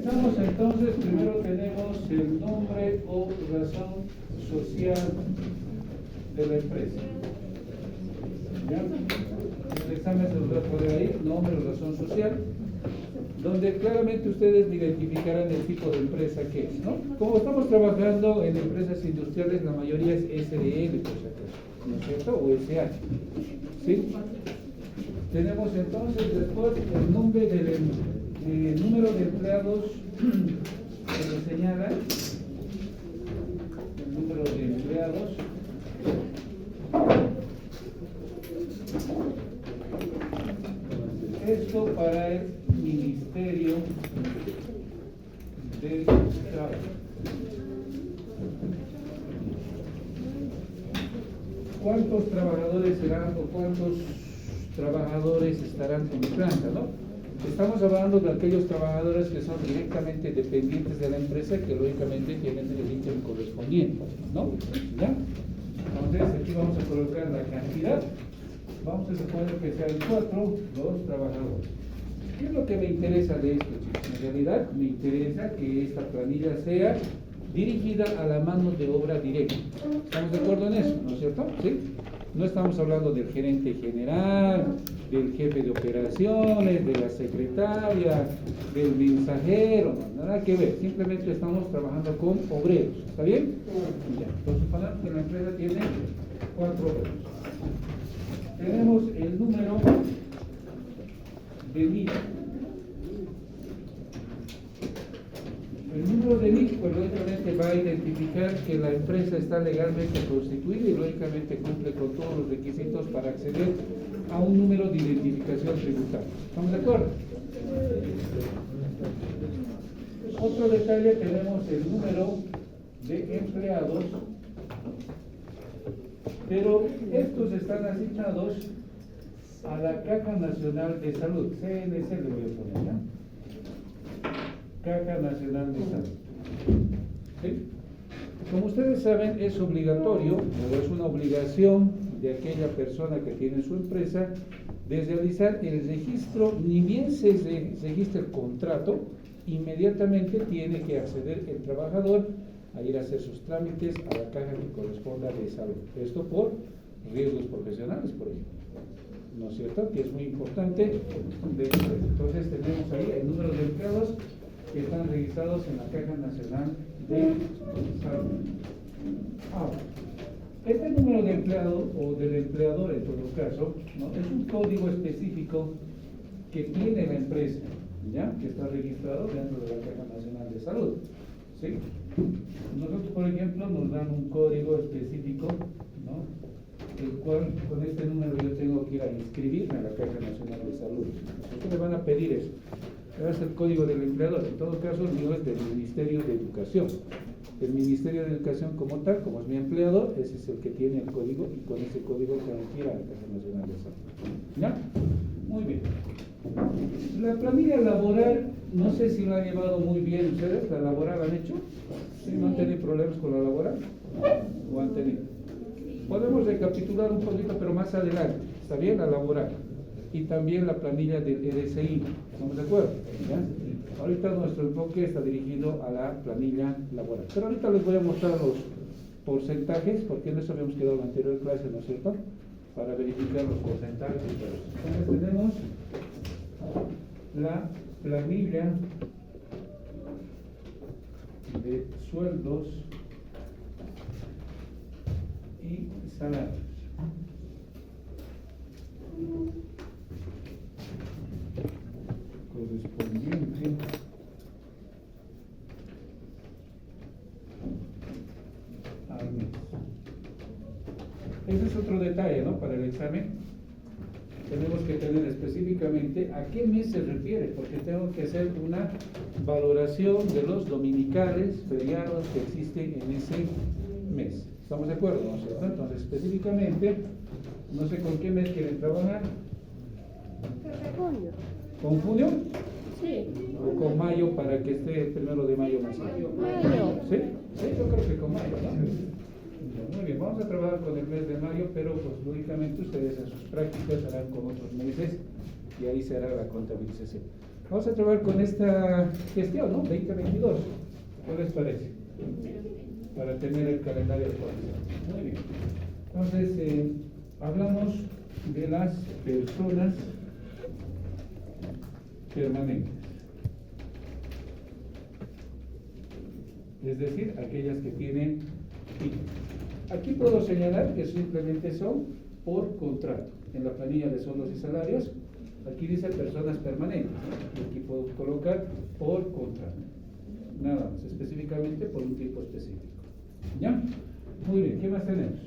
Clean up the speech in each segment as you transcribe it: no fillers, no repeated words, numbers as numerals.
Comenzamos entonces. Primero tenemos el nombre o razón social de la empresa. ¿Ya? El examen se los va a poner ahí, nombre o razón social, donde claramente ustedes identificarán el tipo de empresa que es, ¿no? Como estamos trabajando en empresas industriales, la mayoría es SDL, por si acaso, ¿no es cierto? O SH, ¿sí? Tenemos entonces después el nombre del el número de empleados que lo señala, el número de empleados. Esto para el Ministerio del Trabajo. ¿Cuántos trabajadores serán o cuántos trabajadores estarán en planta, no? Estamos hablando de aquellos trabajadores que son directamente dependientes de la empresa, que lógicamente tienen el ítem correspondiente, ¿no? ¿Ya? Entonces aquí vamos a colocar la cantidad. Vamos a suponer que sean 2 trabajadores. ¿Qué es lo que me interesa de esto, chicos? En realidad me interesa que esta planilla sea dirigida a la mano de obra directa. ¿Estamos de acuerdo en eso? ¿No es cierto? ¿Sí? No estamos hablando del gerente general, del jefe de operaciones, de la secretaria, del mensajero, nada que ver. Simplemente estamos trabajando con obreros. ¿Está bien? Ya. Entonces, suponemos que la empresa tiene 4 obreros. Tenemos el número de NIF. El número de NIF, pues lógicamente va a identificar que la empresa está legalmente constituida y lógicamente cumple con todos los requisitos para acceder a un número de identificación tributaria. ¿Estamos de acuerdo? Otro detalle, tenemos el número de empleados, pero estos están asignados a la Caja Nacional de Salud, CNC le voy a poner, ¿ya? Caja Nacional de Salud. ¿Sí? Como ustedes saben, es obligatorio, o es una obligación de aquella persona que tiene su empresa, de realizar el registro, ni bien se registra el contrato, inmediatamente tiene que acceder el trabajador a ir a hacer sus trámites a la caja que corresponda de salud. Esto por riesgos profesionales, por ejemplo. ¿No es cierto? Que es muy importante. Entonces tenemos ahí el número de empleados que están registrados en la Caja Nacional de Salud. Ahora, este número de empleado o del empleador en todo caso, ¿no? Es un código específico que tiene la empresa, ¿ya? Que está registrado dentro de la Caja Nacional de Salud. ¿Sí? Nosotros, por ejemplo, nos dan un código específico, ¿no? El cual, con este número yo tengo que ir a inscribirme a la Caja Nacional de Salud. Ustedes me van a pedir eso. Es el código del empleador. En todo caso, el mío es del Ministerio de Educación. El Ministerio de Educación como tal, como es mi empleador, ese es el que tiene el código y con ese código tengo que ir a la Caja Nacional de Salud. ¿Ya? Muy bien. La planilla laboral, no sé si la han llevado muy bien ustedes. ¿La laboral han hecho? ¿Sí? ¿No han tenido problemas con la laboral? ¿O han tenido? Podemos recapitular un poquito, pero más adelante. ¿Está bien? La laboral. Y también la planilla del RSI. ¿Estamos de acuerdo? ¿Ya? Ahorita nuestro enfoque está dirigido a la planilla laboral. Pero ahorita les voy a mostrar los porcentajes, porque en eso habíamos quedado en la anterior clase, ¿no es cierto? Para verificar los porcentajes. Entonces tenemos la planilla de sueldos y salarios. Correspondiente al mes. Ese es otro detalle, ¿no? Para el examen tenemos que tener específicamente a qué mes se refiere, porque tengo que hacer una valoración de los dominicales, feriados que existen en ese mes. ¿Estamos de acuerdo? ¿No es cierto? Entonces, específicamente, no sé con qué mes quieren trabajar. Junio. ¿Con junio? Sí. ¿O con mayo para que esté el 1 de mayo más? Mayo. ¿Sí? Sí, yo creo que con mayo, ¿no? Muy bien, vamos a trabajar con el mes de mayo, pero pues lógicamente ustedes en sus prácticas harán con otros meses y ahí se hará la contabilización. Vamos a trabajar con esta gestión, ¿no? 2022. ¿Qué les parece? Para tener el calendario actualizado. Muy bien. Entonces, hablamos de las personas permanentes. Es decir, aquellas que tienen título. Aquí puedo señalar que simplemente son por contrato. En la planilla de sueldos y salarios, aquí dice personas permanentes. Y aquí puedo colocar por contrato. Nada más, específicamente por un tipo específico. ¿Ya? Muy bien, ¿qué más tenemos?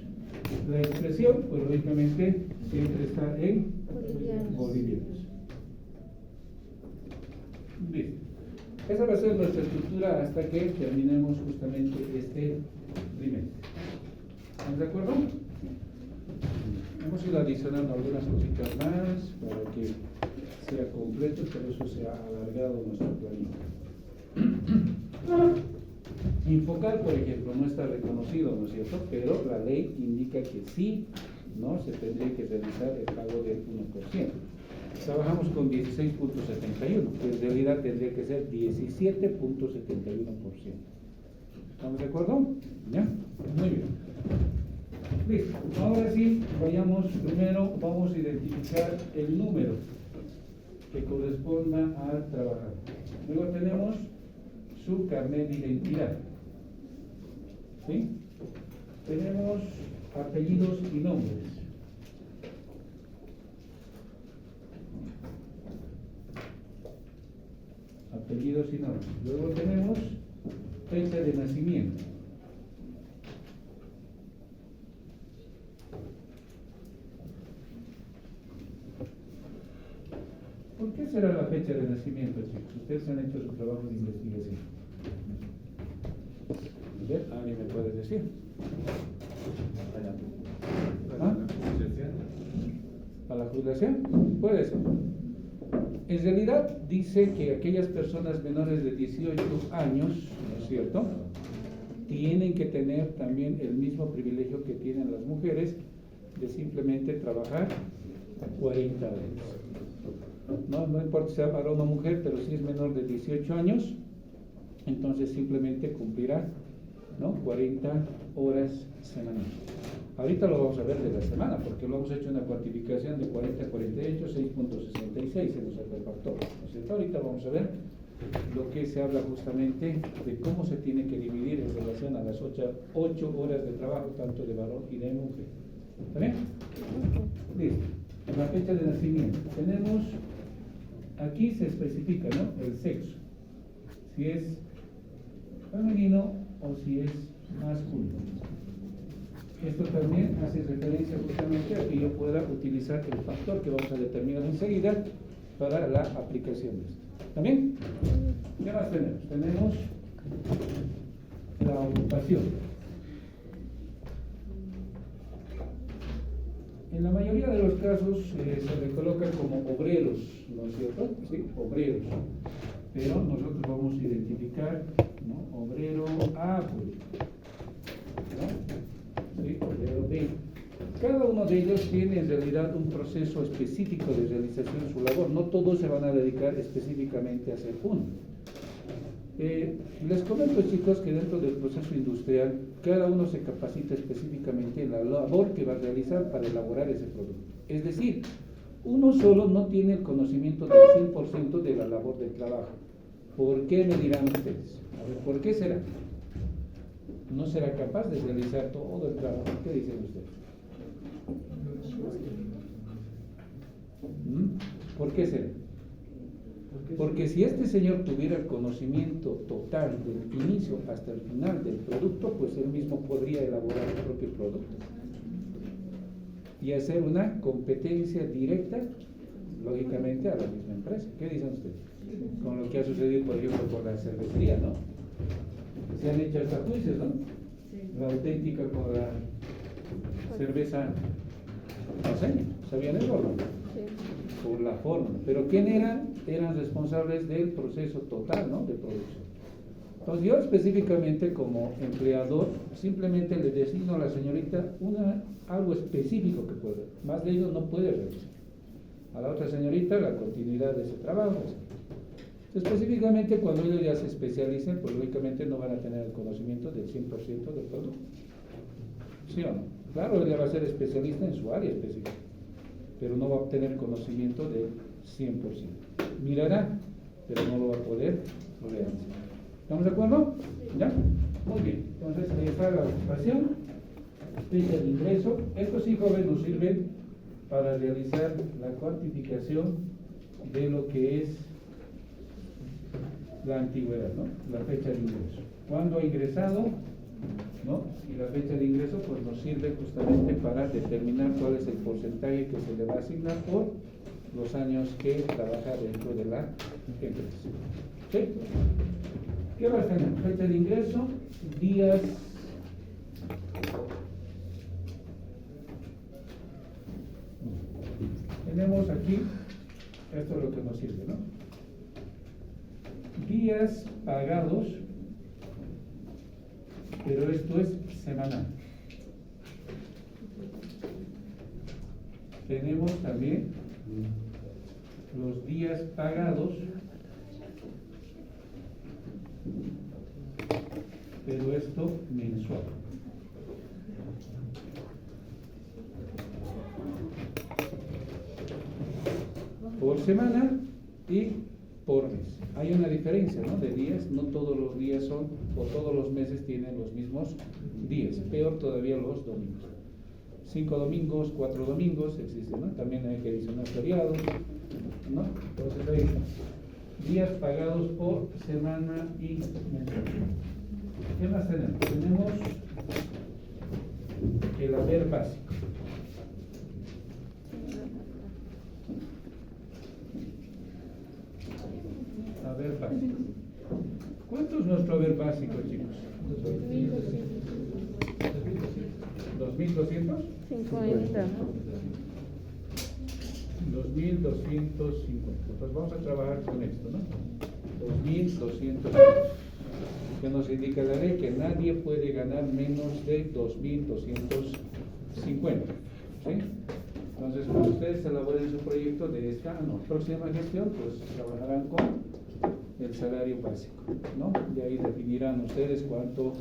La expresión, pues lógicamente, siempre está en bolivianos. Bien. Esa va a ser nuestra estructura hasta que terminemos justamente este trimestre. ¿Estamos de acuerdo? Hemos ido adicionando algunas cositas más para que sea completo, pero eso se ha alargado nuestra planilla. Infocal, por ejemplo, no está reconocido, ¿no es cierto? Pero la ley indica que sí, ¿no? Se tendría que realizar el pago del 1%. Trabajamos con 16.71, que en realidad tendría que ser 17.71%. ¿Estamos de acuerdo? ¿Ya? Muy bien. Listo. Ahora sí, primero vamos a identificar el número que corresponda al trabajador. Luego tenemos su carnet de identidad. ¿Sí? Tenemos apellidos y nombres. Apellidos y nombres. Luego tenemos fecha de nacimiento. ¿Por qué será la fecha de nacimiento, chicos? Ustedes han hecho su trabajo de investigación. A ver, ¿alguien me puede decir? ¿Ah? ¿A la jubilación? Puede ser. En realidad dice que aquellas personas menores de 18 años, ¿no es cierto?, tienen que tener también el mismo privilegio que tienen las mujeres de simplemente trabajar 40 horas. No importa si sea varón o mujer, pero si es menor de 18 años, entonces simplemente cumplirá, ¿no?, 40 horas semanales. Ahorita lo vamos a ver de la semana, porque lo hemos hecho una cuantificación de 40 a 48, 6.66 se nos saca el factor, ¿no es cierto? Ahorita vamos a ver lo que se habla justamente de cómo se tiene que dividir en relación a las 8 horas de trabajo, tanto de varón y de mujer. ¿Está bien? Listo. La fecha de nacimiento. Tenemos, aquí se especifica, ¿no?, el sexo. Si es femenino o si es masculino. Esto también hace referencia justamente a que yo pueda utilizar el factor que vamos a determinar enseguida para la aplicación de esto. ¿También? ¿Qué más tenemos? Tenemos la ocupación. En la mayoría de los casos se le colocan como obreros, ¿no es cierto? Sí, obreros. Pero nosotros vamos a identificar, ¿no?, obrero A, ¿no? ¿Sí? Obrero B. Cada uno de ellos tiene en realidad un proceso específico de realización de su labor. No todos se van a dedicar específicamente a hacer uno. Les comento, chicos, que dentro del proceso industrial, cada uno se capacita específicamente en la labor que va a realizar para elaborar ese producto. Es decir, uno solo no tiene el conocimiento del 100% de la labor del trabajo. ¿Por qué, me dirán ustedes? A ver, ¿por qué será? No será capaz de realizar todo el trabajo. ¿Qué dicen ustedes? ¿Por qué será? Porque si este señor tuviera el conocimiento total del inicio hasta el final del producto, pues él mismo podría elaborar el propio producto y hacer una competencia directa, lógicamente, a la misma empresa. ¿Qué dicen ustedes? Con lo que ha sucedido, por ejemplo, con la cervecería, ¿no? Se han hecho hasta juicios, ¿no? La auténtica con la cerveza paceña, ¿sabían eso o no? Sí. Por la forma. Pero ¿quién eran? Eran responsables del proceso total, ¿no?, de producción. Entonces yo específicamente como empleador simplemente le designo a la señorita algo específico que puede, más de ello no puede realizar. A la otra señorita la continuidad de ese trabajo. Específicamente cuando ellos ya se especialicen, pues lógicamente no van a tener el conocimiento del 100% del producto. ¿Sí o no? Claro, él ya va a ser especialista en su área específica, pero no va a obtener conocimiento del 100%. Mirará, pero no lo va a poder realizar. ¿Estamos de acuerdo? ¿Ya? Muy bien. Entonces, ahí está la ocupación, fecha de ingreso. Estos sí, jóvenes, nos sirven para realizar la cuantificación de lo que es la antigüedad, ¿no? La fecha de ingreso. ¿Cuándo ha ingresado? ¿No? Y la fecha de ingreso pues nos sirve justamente para determinar cuál es el porcentaje que se le va a asignar por los años que trabaja dentro de la empresa. ¿Sí? ¿Qué va a tener? Fecha de ingreso, días, tenemos aquí, esto es lo que nos sirve, ¿no? Días pagados, pero esto es semanal. Tenemos también los días pagados, pero esto mensual. Por semana y por mes. Hay una diferencia, ¿no? De días, no todos los días son, o todos los meses tienen los mismos días, peor todavía los domingos. 5 domingos, 4 domingos existen, ¿no? También hay que adicionar feriados, ¿no? Entonces hay días pagados por semana y mensual. ¿Qué más tenemos? Tenemos el haber básico. Haber básico. ¿Cuánto es nuestro haber básico, chicos? 2.250. 2.250. Pues vamos a trabajar con esto, ¿no? 2.200. Que nos indica la ley que nadie puede ganar menos de 2.250. ¿Sí? Entonces, cuando ustedes elaboren su proyecto de esta próxima gestión, pues trabajarán con el salario básico, ¿no? De ahí definirán ustedes cuánto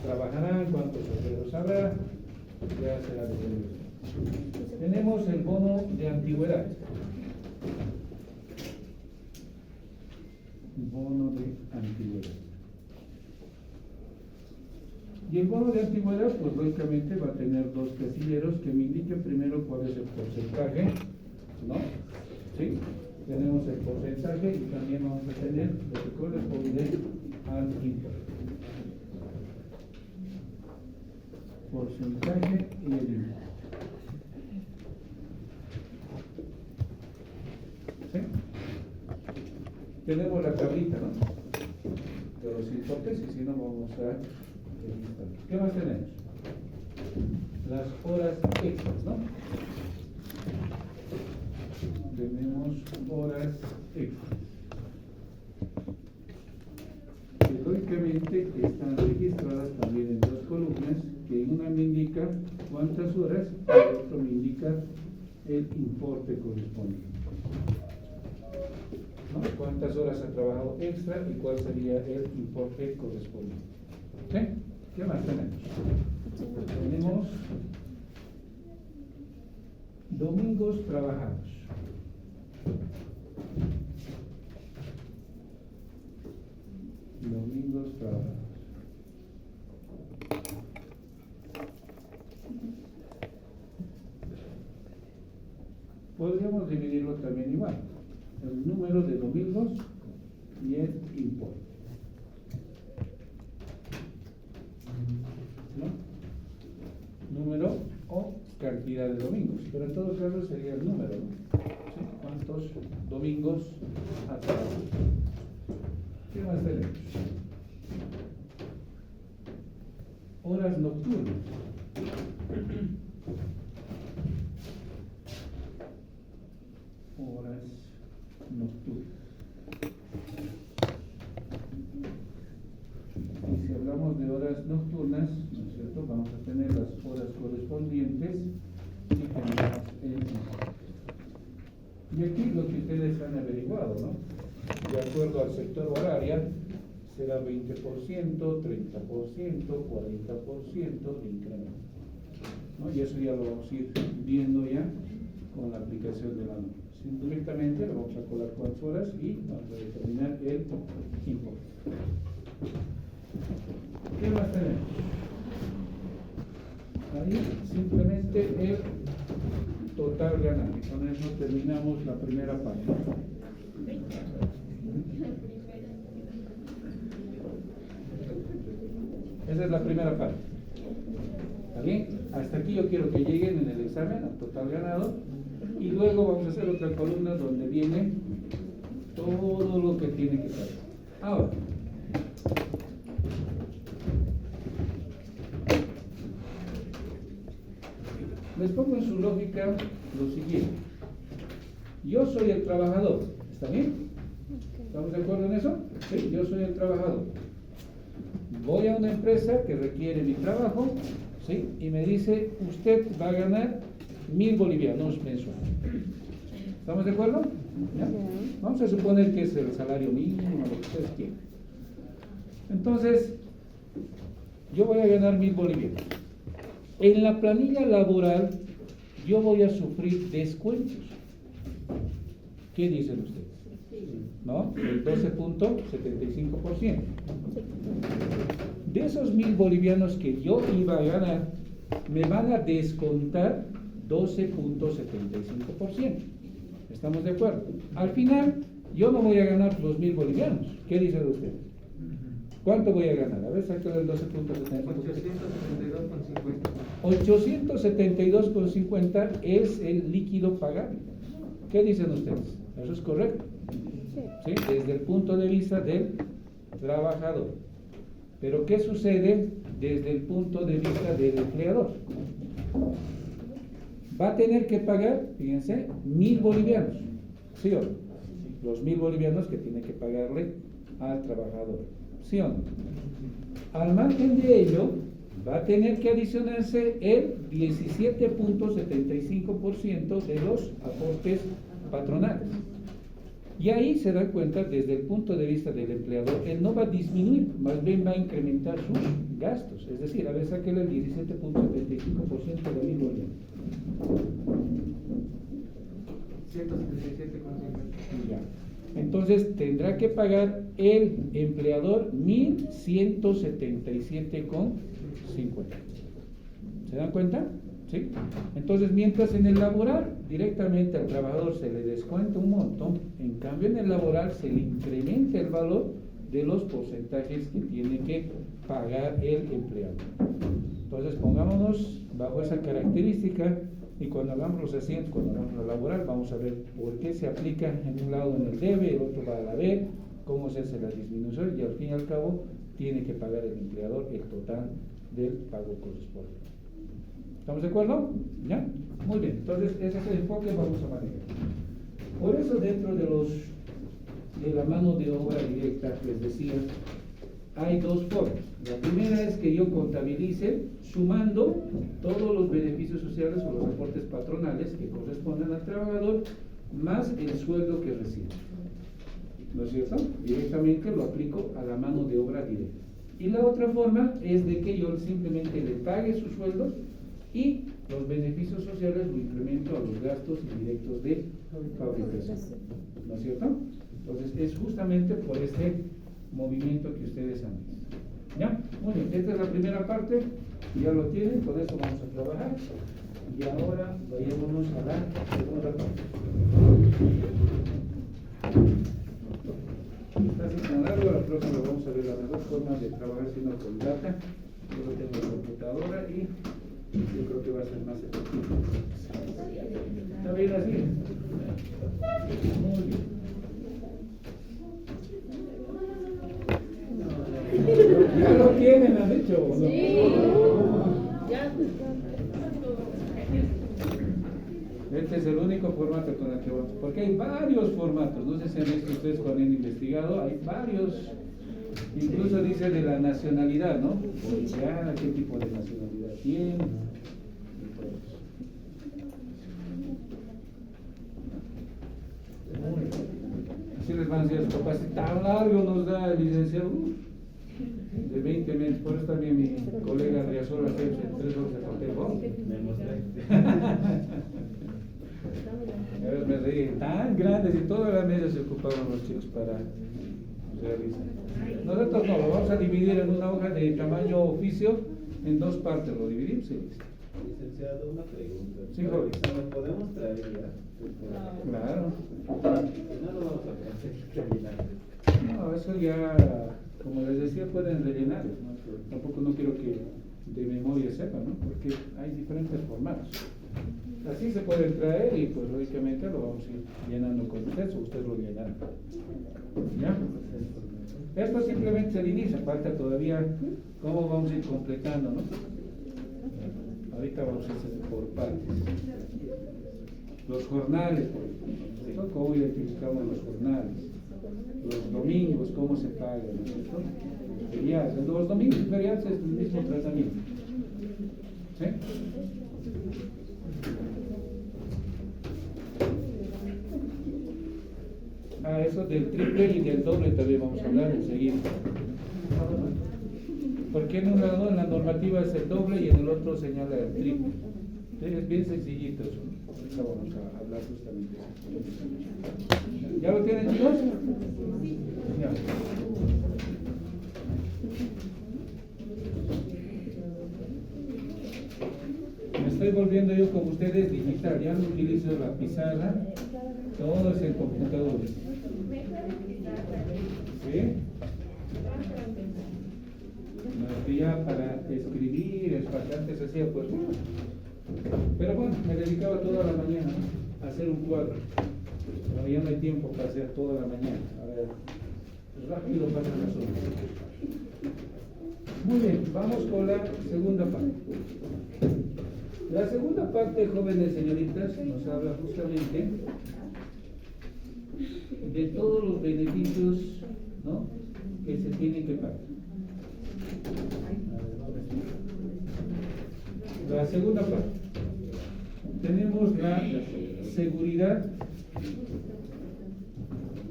trabajarán, cuántos obreros habrá, ya será de ellos. Tenemos el bono de antigüedad. Bono de antigüedad. Y el bono de antigüedad, pues lógicamente va a tener dos casilleros que me indiquen primero cuál es el porcentaje, ¿no? ¿Sí? Tenemos el porcentaje y también vamos a tener lo que corresponde al importe. Porcentaje y el importe. ¿Sí? Tenemos la tablita, ¿no? De los importes y si no vamos a registrar. ¿Qué más tenemos? Las horas extras, ¿no? Tenemos horas extras. Que lógicamente están registradas también en dos columnas, que una me indica cuántas horas y el otro me indica el importe correspondiente. ¿No? Cuántas horas ha trabajado extra y cuál sería el importe correspondiente. ¿Sí? ¿Qué más tenemos? Tenemos domingos trabajados. Domingos trabajados. Podríamos dividirlo también igual. El número de domingos y el importe. ¿No? Número o cantidad de domingos, pero en todo caso sería el número, ¿no? ¿Sí? ¿Cuántos domingos ha trabajado? ¿Qué más tenemos? Horas nocturnas. Horas nocturnas. Y si hablamos de horas nocturnas, ¿no es cierto? Vamos a tener las horas correspondientes y tenemos el. Y aquí lo que ustedes han averiguado, ¿no? de acuerdo al sector horario, será 20%, 30%, 40% de incremento, ¿no? Y eso ya lo vamos a ir viendo ya con la aplicación de la norma. Simplemente le vamos a colar 4 horas y vamos a determinar el importe. ¿Qué más tenemos? Ahí simplemente el total ganado. Con eso terminamos la primera página. Esa es la primera parte. ¿Está bien? Hasta aquí yo quiero que lleguen en el examen al total ganado. Y luego vamos a hacer otra columna donde viene todo lo que tiene que pagar. Ahora, les pongo en su lógica lo siguiente. Yo soy el trabajador, ¿está bien? ¿Estamos de acuerdo en eso? Sí, yo soy el trabajador. Voy a una empresa que requiere mi trabajo, ¿sí? Y me dice, usted va a ganar 1.000 bolivianos mensuales. ¿Estamos de acuerdo? ¿Ya? Vamos a suponer que es el salario mínimo, lo que ustedes quieran. Entonces, yo voy a ganar 1.000 bolivianos. En la planilla laboral, yo voy a sufrir descuentos. ¿Qué dicen ustedes? ¿No? El 12.75%. De esos 1.000 bolivianos que yo iba a ganar, me van a descontar 12.75%. ¿Estamos de acuerdo? Al final, yo no voy a ganar los 1.000 bolivianos. ¿Qué dicen ustedes? ¿Cuánto voy a ganar? A ver, sácalo el 12.75%. 872,50 es el líquido pagable. ¿Qué dicen ustedes? ¿Eso es correcto? ¿Sí? Desde el punto de vista del trabajador. Pero ¿qué sucede desde el punto de vista del empleador? Va a tener que pagar, fíjense, 1.000 bolivianos. ¿Sí o no? Los 1.000 bolivianos que tiene que pagarle al trabajador. ¿Sí o no? Al margen de ello, va a tener que adicionarse el 17.75% de los aportes patronales. Y ahí se da cuenta, desde el punto de vista del empleador, él no va a disminuir, más bien va a incrementar sus gastos. Es decir, a ver, sáquele el 17.75% de 1.000 bolivianos. 177,50. Ya. Entonces tendrá que pagar el empleador 1.177,50. ¿Se dan cuenta? ¿Sí? Entonces, mientras en el laboral directamente al trabajador se le descuenta un monto, en cambio en el laboral se le incrementa el valor de los porcentajes que tiene que pagar el empleado. Entonces, pongámonos bajo esa característica y cuando hagamos los asientos, cuando hagamos la laboral, vamos a ver por qué se aplica en un lado en el debe, el otro va al haber, cómo se hace la disminución y al fin y al cabo tiene que pagar el empleador el total del pago correspondiente. ¿Estamos de acuerdo? ¿Ya? Muy bien, entonces ese es el enfoque que vamos a manejar. Por eso dentro de la mano de obra directa, les decía, hay dos formas. La primera es que yo contabilice sumando todos los beneficios sociales o los aportes patronales que corresponden al trabajador más el sueldo que recibe. ¿No es cierto? Directamente lo aplico a la mano de obra directa. Y la otra forma es de que yo simplemente le pague sus sueldos y los beneficios sociales lo incremento a los gastos indirectos de fabricación. ¿No es cierto? Entonces es justamente por este movimiento que ustedes han visto. ¿Ya? Muy bien, esta es la primera parte, ya lo tienen, con eso vamos a trabajar. Y ahora vayámonos a la segunda parte. Está así tan largo, la próxima vamos a ver la mejor forma de trabajar sino con data. Yo lo tengo en la computadora y yo creo que va a ser más efectivo. ¿Está bien así? Muy bien. Ya lo tienen, han dicho, ¿no? Sí. Ya. Este es el único formato con el que vamos, porque hay varios formatos, no sé si han visto ustedes cuando han investigado, hay varios, incluso dice de la nacionalidad, ¿no? Boliviana, qué tipo de nacionalidad tiene, y todo eso. Muy bien. Así les van a decir, papá, si tan largo nos da el licenciado, de 20 meses, por eso también mi colega Riazola hace 3 horas de cotejo. Me reí, tan grandes y toda la mesa se ocupaban los chicos para realizar. Nosotros no, lo vamos a dividir en una hoja de tamaño oficio, en 2 partes lo dividimos. Licenciado, una pregunta. Sí, joven. ¿Lo podemos traer ya? Claro. No lo vamos a rellenar. No, eso ya, como les decía, pueden rellenar. ¿No? Tampoco no quiero que de memoria sepan, ¿no? Porque hay diferentes formatos. Así se pueden traer y pues lógicamente lo vamos a ir llenando con ustedes o ustedes lo llenan. ¿Ya? Esto simplemente se inicia, falta todavía cómo vamos a ir completando, ¿no? Ahorita vamos a hacer por partes. Los jornales, por ejemplo, cómo identificamos los jornales. Los domingos, cómo se pagan, ¿no? Feriados. Los domingos y feriados es el mismo tratamiento. ¿Sí? Eso del triple y del doble también vamos a hablar enseguida. Porque en un lado en la normativa es el doble y en el otro señala el triple. Es bien sencillito eso, ¿no? Ahorita vamos a hablar justamente de eso. ¿Ya lo tienen, chicos? Ya. Me estoy volviendo yo con ustedes digital, ya no utilizo la pizarra, todo es en computadores. ¿Sí? No, es que ya para escribir, es bastante hacía pues. Pero bueno, me dedicaba toda la mañana, ¿no?, a hacer un cuadro. Pero ya no hay tiempo para hacer toda la mañana. A ver, rápido pasan las horas. Muy bien, vamos con la segunda parte. La segunda parte, jóvenes señoritas, nos habla justamente de todos los beneficios, ¿no?, que se tienen que pagar. La segunda parte. Tenemos la seguridad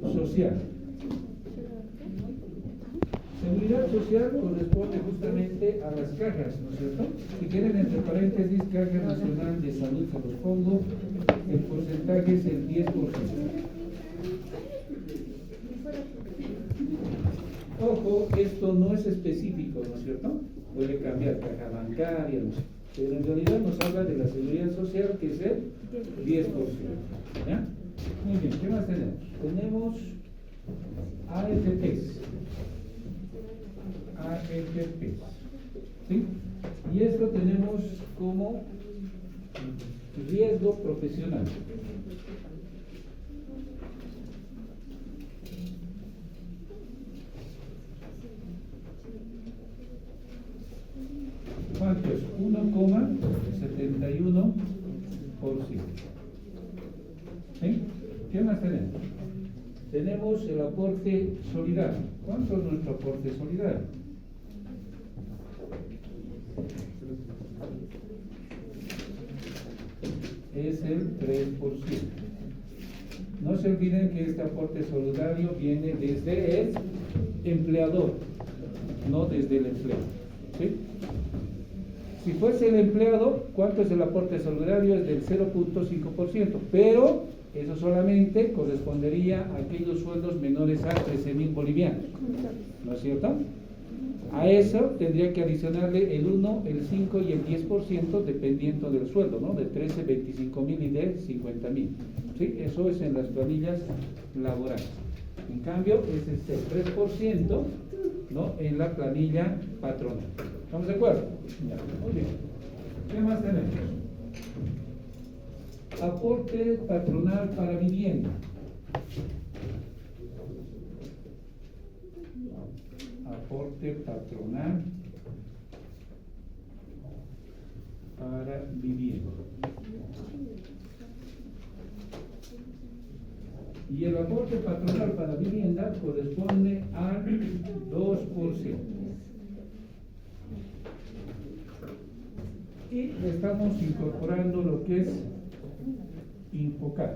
social. Seguridad social corresponde justamente a las cajas, ¿no es cierto? Si quieren, entre paréntesis, Caja Nacional de Salud, se los pongo, el porcentaje es el 10%. Ojo, esto no es específico, ¿no es cierto? Puede cambiar caja bancaria, no sé. Pero en realidad nos habla de la seguridad social, que es el 10%. ¿Ya? Muy bien, ¿qué más tenemos? Tenemos AFPs. AFPs. ¿Sí? Y esto tenemos como riesgo profesional. ¿Cuánto es? 1,71%. ¿Sí? ¿Qué más tenemos? Tenemos el aporte solidario. ¿Cuánto es nuestro aporte solidario? Es el 3%. No se olviden que este aporte solidario viene desde el empleador, no desde el empleado. ¿Sí? Si fuese el empleado, ¿cuánto es el aporte solidario? Es del 0.5%, pero eso solamente correspondería a aquellos sueldos menores a 13.000 bolivianos, ¿no es cierto? A eso tendría que adicionarle el 1, el 5 y el 10% dependiendo del sueldo, ¿no? De 13, 25.000 y de 50.000. ¿Sí? Eso es en las planillas laborales. En cambio, ese es el 3%, ¿no?, en la planilla patronal. ¿Estamos de acuerdo? Ya, muy bien. ¿Qué más tenemos? Aporte patronal para vivienda. Aporte patronal para vivienda. Y el aporte patronal para vivienda corresponde al 2%. Y estamos incorporando lo que es Infocar.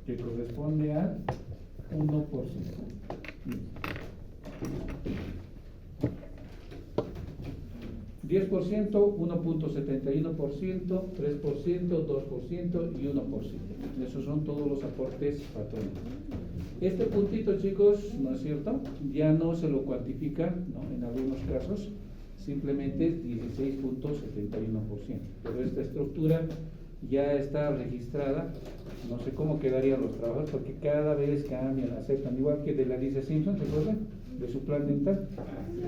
que corresponde al 1%. 10%, 1.71%, 3%, 2% y 1%. Esos son todos los aportes patronales. Este puntito, chicos, ¿no es cierto? Ya no se lo cuantifica, ¿no? En algunos casos, simplemente es 16.71%. Pero esta estructura ya está registrada. No sé cómo quedarían los trabajos porque cada vez cambian, aceptan, igual que de la Lisa Simpson, ¿se acuerdan? De su plan dental,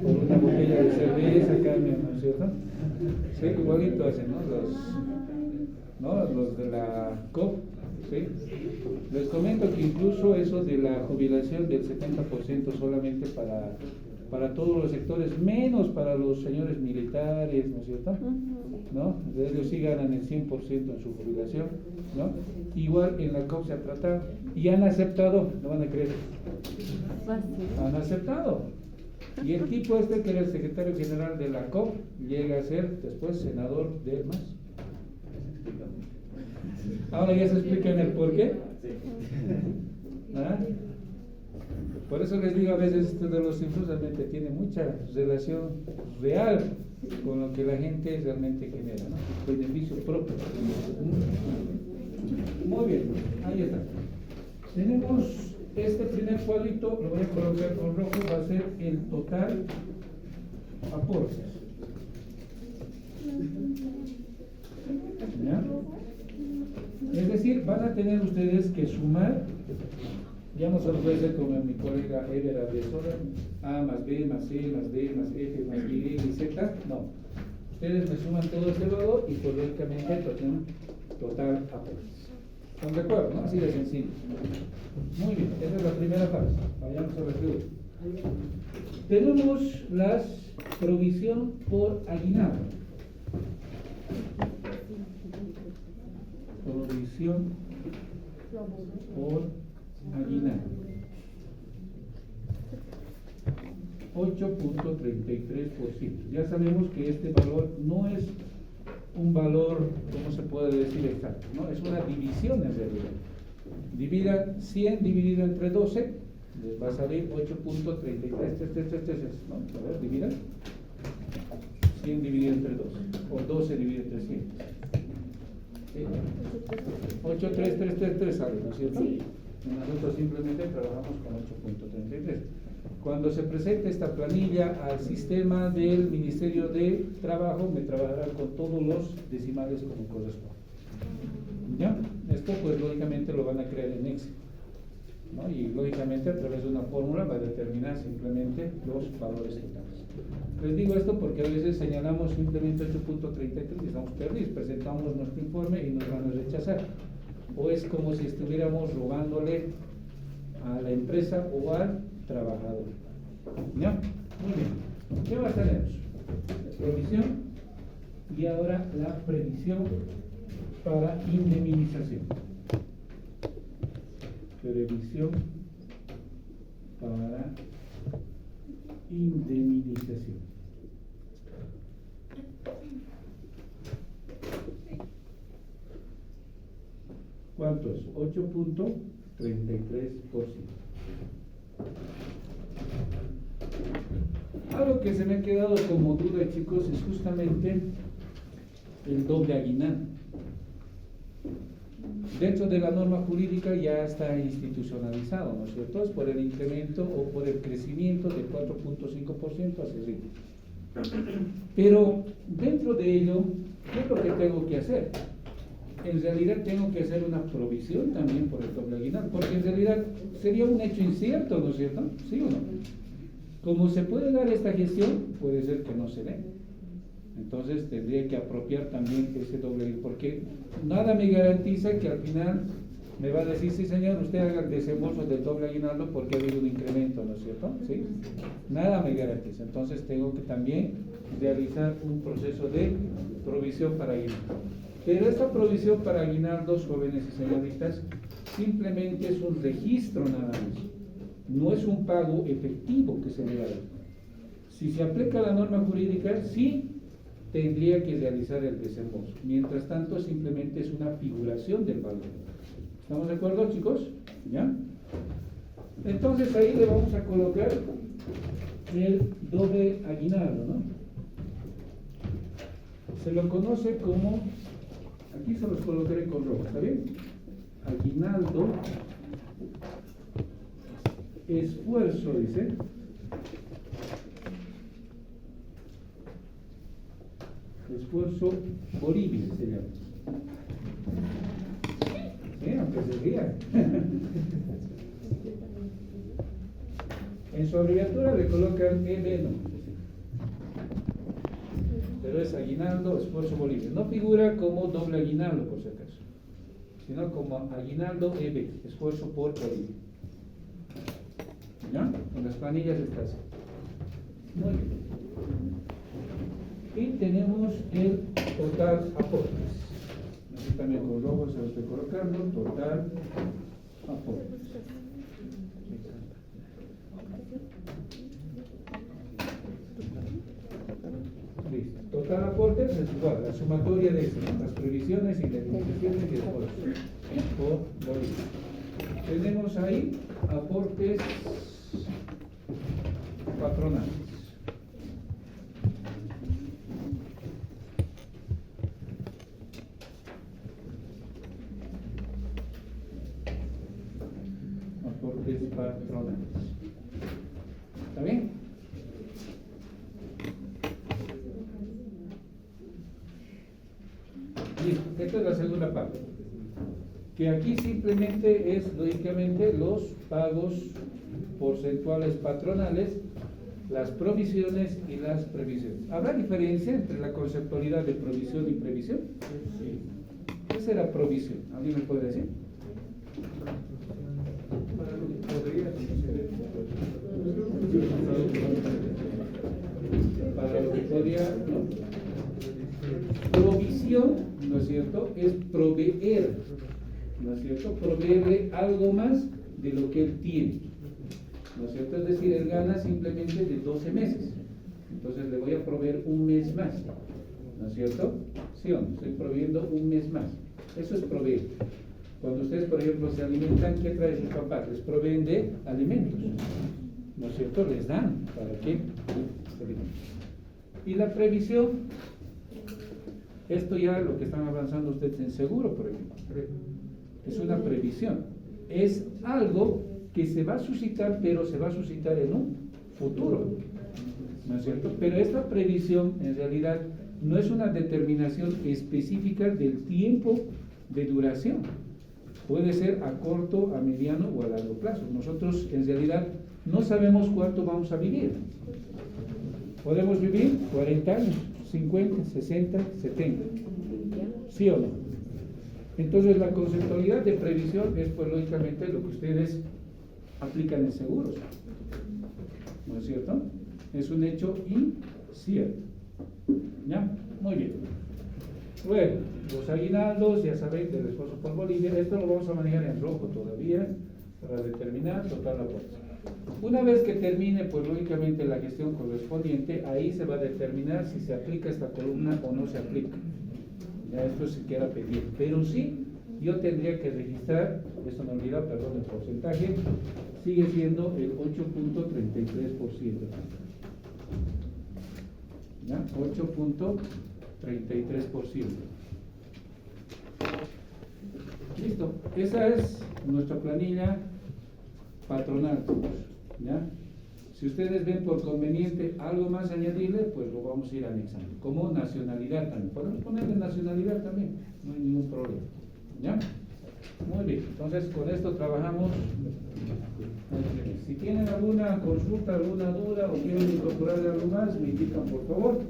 por una botella de cerveza cambian, ¿no es cierto? Sí, igualito hacen, ¿no? Los de la COP, ¿sí? Les comento que incluso eso de la jubilación del 70% solamente para todos los sectores, menos para los señores militares, ¿no es cierto? ¿No? Ellos sí ganan el 100% en su jubilación, ¿no? Igual en la COP se ha tratado y han aceptado, no van a creer, han aceptado. Y el tipo este que era el secretario general de la COP llega a ser después senador del MAS. Ahora ya se explican el por qué. ¿Ah? Por eso les digo, a veces esto de los influjos realmente tiene mucha relación real con lo que la gente realmente genera, ¿no? Beneficio propio. Muy bien, ahí está. Tenemos este primer cuadrito, lo voy a colocar con rojo, va a ser el total aportes. ¿Ya? Es decir, van a tener ustedes que sumar, ya no solo puede ser como mi colega Ever Adesora, A más B más C más D más F más Y y Z, no. Ustedes me suman todo este valor y lógicamente total aportes. ¿Están de acuerdo? ¿No? Así de sencillo. Muy bien, esa es la primera fase. Vayamos a la segunda. Tenemos la provisión por aguinaldo. Provisión por aguinaldo. 8.33%. Ya sabemos que este valor no es un valor, ¿cómo se puede decir exacto? ¿No? Es una división en realidad. Divida 100 dividido entre 12, les va a salir 8.33, ¿no? A ver, divida 100 dividido entre 12, o 12 dividido entre 100. 83333 sale, ¿no es cierto? Sí. Nosotros simplemente trabajamos con 8.33. Cuando se presente esta planilla al sistema del Ministerio de Trabajo, me trabajará con todos los decimales como corresponde. ¿Ya? Esto pues lógicamente lo van a crear en Excel, ¿no? Y lógicamente a través de una fórmula va a determinar simplemente los valores totales. Les digo esto porque a veces señalamos simplemente 8.33 y estamos perdidos, presentamos nuestro informe y nos van a rechazar. O es como si estuviéramos robándole a la empresa o al trabajador. ¿Ya? Muy bien. ¿Qué más tenemos? Provisión y ahora la previsión para indemnización. Previsión para indemnización. ¿Cuánto es? 8.33%. Algo que se me ha quedado como duda, chicos, es justamente el doble aguinaldo. Dentro de la norma jurídica ya está institucionalizado, ¿no es cierto? Es por el incremento o por el crecimiento del 4.5% hacia arriba. Pero dentro de ello, ¿qué es lo que tengo que hacer? En realidad tengo que hacer una provisión también por el doble aguinaldo, porque en realidad sería un hecho incierto, ¿no es cierto? ¿Sí o no? Como se puede dar esta gestión, puede ser que no se dé. Entonces tendría que apropiar también ese doble aguinaldo, porque nada me garantiza que al final me va a decir, sí señor, usted haga el desembolso del doble aguinaldo porque ha habido un incremento, ¿no es cierto? ¿Sí? Nada me garantiza. Entonces tengo que también realizar un proceso de provisión para aguinaldo. Pero esta provisión para aguinaldos, jóvenes y señoritas, simplemente es un registro nada más. No es un pago efectivo que se le da. Si se aplica la norma jurídica, sí tendría que realizar el desembolso. Mientras tanto, simplemente es una figuración del valor. ¿Estamos de acuerdo, chicos? ¿Ya? Entonces ahí le vamos a colocar el doble aguinaldo, ¿no? Se lo conoce como, aquí se los colocaré con rojo, ¿está bien? Aguinaldo, esfuerzo, dice. Esfuerzo Bolivia se llama. Aunque se ría. En su abreviatura le colocan EB, pero es aguinaldo, esfuerzo Bolivia. No figura como doble aguinaldo, por si acaso, sino como aguinaldo EB, esfuerzo por Bolivia. ¿Ya? En las planillas está así. Muy bien. Y tenemos el total aportes. Aquí también con rojo se lo estoy colocando, total aportes. Listo. Total aportes es igual, la sumatoria de eso, ¿no? Las previsiones, indemnizaciones y esfuerzos por Bolivia. Tenemos ahí aportes patronales. Aportes patronales. ¿Está bien? Listo. Esta es la segunda parte. Que aquí simplemente es, lógicamente, los pagos porcentuales patronales, las provisiones y las previsiones. ¿Habrá diferencia entre la conceptualidad de provisión y previsión? Sí. ¿Qué será provisión? ¿Alguien me puede decir? Para lo que podría, ¿no? Provisión, ¿no es cierto?, es proveer, ¿no es cierto?, proveerle algo más de lo que él tiene, ¿no es cierto?, es decir, él gana simplemente de 12 meses, entonces le voy a proveer un mes más, ¿no es cierto? ¿Sí o no? Estoy proveyendo un mes más, eso es proveer. Cuando ustedes, por ejemplo, se alimentan, ¿qué traen sus papás? Les proveen de alimentos, ¿no es cierto? Les dan, ¿para qué? Y la previsión, esto ya lo que están avanzando ustedes en seguro, por ejemplo, es una previsión, es algo que se va a suscitar, pero se va a suscitar en un futuro, ¿no es cierto? Pero esta previsión en realidad no es una determinación específica del tiempo de duración, puede ser a corto, a mediano o a largo plazo. Nosotros en realidad no sabemos cuánto vamos a vivir. Podemos vivir 40 años, 50, 60, 70. ¿Sí o no? Entonces la conceptualidad de previsión es pues lógicamente lo que ustedes aplican en seguros. ¿No es cierto? Es un hecho incierto. ¿Ya? Muy bien. Luego, los aguinaldos, ya saben, del esfuerzo por Bolivia, esto lo vamos a manejar en rojo todavía para determinar total aporte. Una vez que termine, pues lógicamente la gestión correspondiente, ahí se va a determinar si se aplica esta columna o no se aplica. Ya esto se queda pendiente. Pero sí, yo tendría que registrar, esto me olvidó, perdón, el porcentaje, sigue siendo el 8.33%. ¿Ya? 8.33%. Listo, esa es nuestra planilla patronal, ¿ya? Si ustedes ven por conveniente algo más añadirle, pues lo vamos a ir anexando. Como nacionalidad también. Podemos ponerle nacionalidad también, no hay ningún problema. ¿Ya? Muy bien, entonces con esto trabajamos. Si tienen alguna consulta, alguna duda o quieren incorporar algo más, me indican por favor,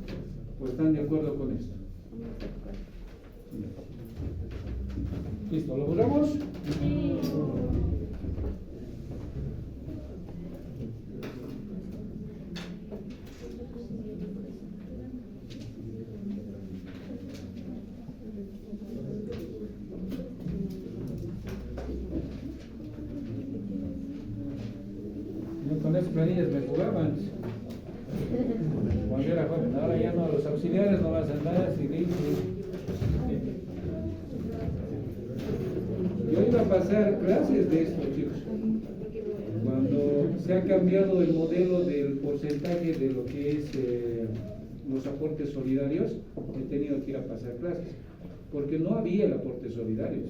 pues están de acuerdo con esto. ¿Listo? ¿Lo borramos? Sí. Con las planillas me jugaban cuando era joven, ahora ya no, los auxiliares no hacen nada, si yo iba a pasar pasar clases de esto, chicos. Cuando se ha cambiado el modelo del porcentaje de lo que es los aportes solidarios, he tenido que ir a pasar clases, porque no había el aporte solidario.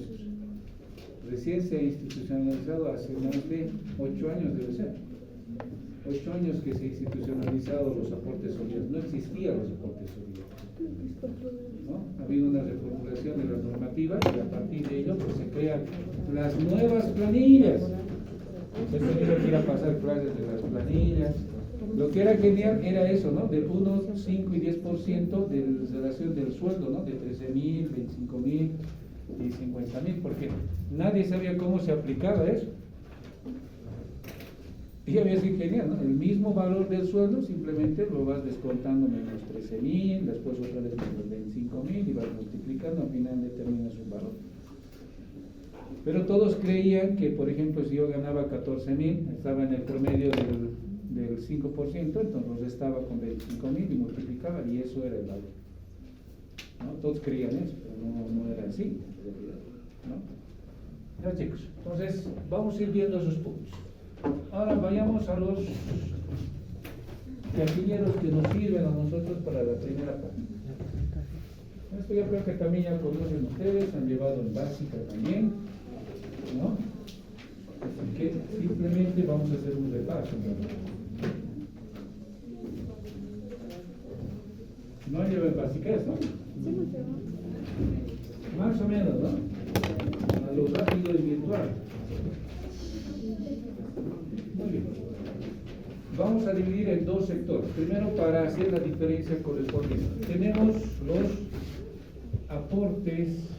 Recién se ha institucionalizado hace más de 8 años, debe ser. 8 años que se ha institucionalizado los aportes solidarios. No existían los aportes solidarios, ¿no? Ha habido una reformulación de las normativas y a partir de ello pues, se crean las nuevas planillas. He tenido que ir a pasar clases de las planillas. Lo que era genial era eso, ¿no? Del 1, 5 y 10% de relación del sueldo, ¿no? De 13.000, 25.000 y 50.000, porque nadie sabía cómo se aplicaba eso. Y había sido genial, ¿no? El mismo valor del sueldo, simplemente lo vas descontando menos 13.000, después otra vez menos 25.000 y vas multiplicando, al final determinas un valor. Pero todos creían que, por ejemplo, si yo ganaba 14.000, estaba en el promedio del 5%, entonces los restaba con 25.000 y multiplicaba, y eso era el valor, ¿no? Todos creían eso, pero no era así, en realidad, ¿no? Ya, chicos, entonces vamos a ir viendo esos puntos. Ahora vayamos a los casilleros que nos sirven a nosotros para la primera parte. Esto yo creo que también ya conocen ustedes, han llevado en básica también, ¿no? Así que simplemente vamos a hacer un repaso, ¿no? No lleva en básica eso, más o menos, ¿no? A lo rápido y virtual. Muy bien. Vamos a dividir en dos sectores. Primero, para hacer la diferencia correspondiente. Tenemos los aportes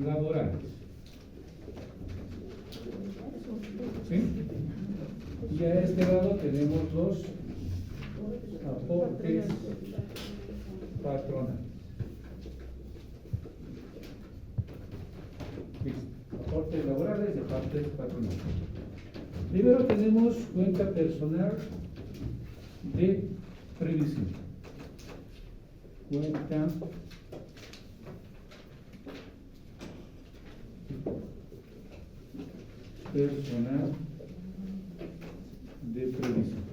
laborales. ¿Sí? Y a este lado tenemos los aportes patronales. Listo. Aportes laborales y aportes patronales. Primero tenemos cuenta personal de previsión. Cuenta personal de previsión.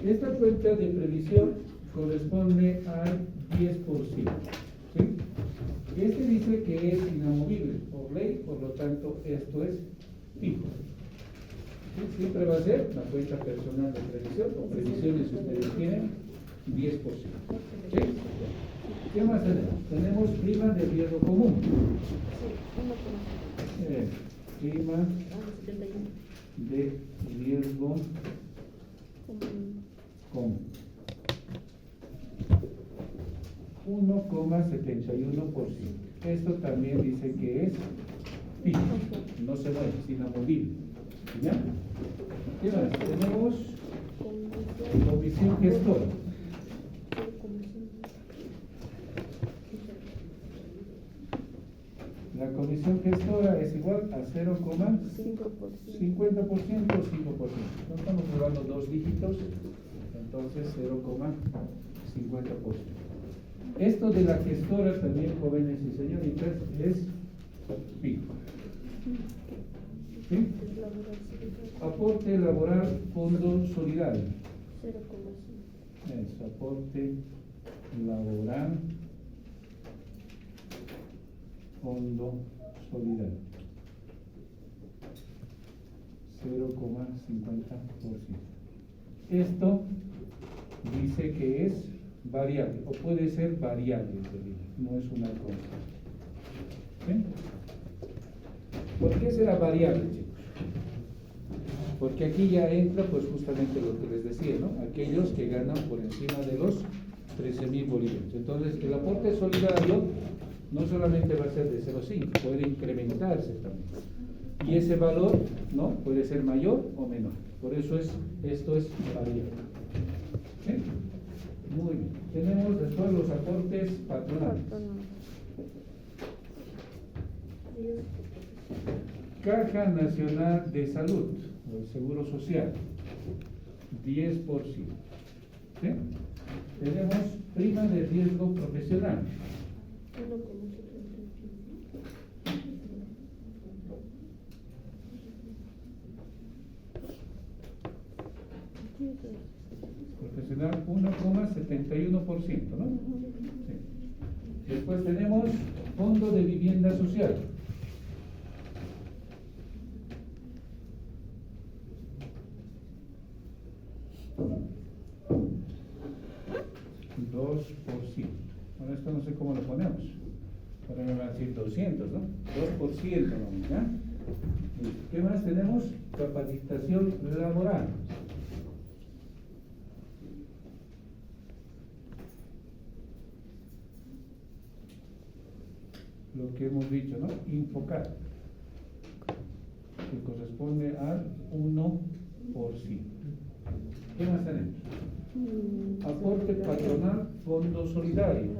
Esta cuenta de previsión corresponde al 10%. ¿Sí? Este dice que es inamovible por ley, por lo tanto esto es fijo. ¿Sí? Siempre va a ser la cuenta personal de previsión o previsiones si ustedes tienen 10%. ¿Sí? ¿Qué más tenemos? Tenemos prima de riesgo común. Prima de riesgo común. 1,71%. Esto también dice que es fijo, no se mueve, es inamovible. ¿Ya? ¿Qué más? Tenemos comisión gestora. La comisión gestora es igual a 0,50% o 5%. No estamos hablando dos dígitos, entonces 0,50%. Esto de la gestora también, jóvenes y señoritas, es fijo. ¿Sí? Aporte laboral, fondo solidario. Es aporte laboral, fondo solidario. 0,50%. Esto dice que es variable, o puede ser variable, no es una constante. ¿Sí? ¿Por qué será variable, chicos? Porque aquí ya entra pues justamente lo que les decía, ¿no? Aquellos que ganan por encima de los 13.000 bolivianos. Entonces el aporte solidario no solamente va a ser de 0,5, puede incrementarse también. Y ese valor, ¿no? Puede ser mayor o menor. Por eso esto es variable. ¿Sí? Muy bien. Tenemos después los aportes patronales. Caja Nacional de Salud, o el Seguro Social, 10%. ¿Sí? tenemos prima de riesgo profesional. Profesional 1,71%, ¿no? Sí. Después tenemos fondo de vivienda social. Bueno, esto no sé cómo lo ponemos. Ahora me van a decir 200, ¿no? 2%, ¿no? ¿Ya? ¿Qué más tenemos? Capacitación laboral. Lo que hemos dicho, ¿no? Infocar, que corresponde al 1%. ¿Qué más tenemos? Aporte patronal, fondo solidario.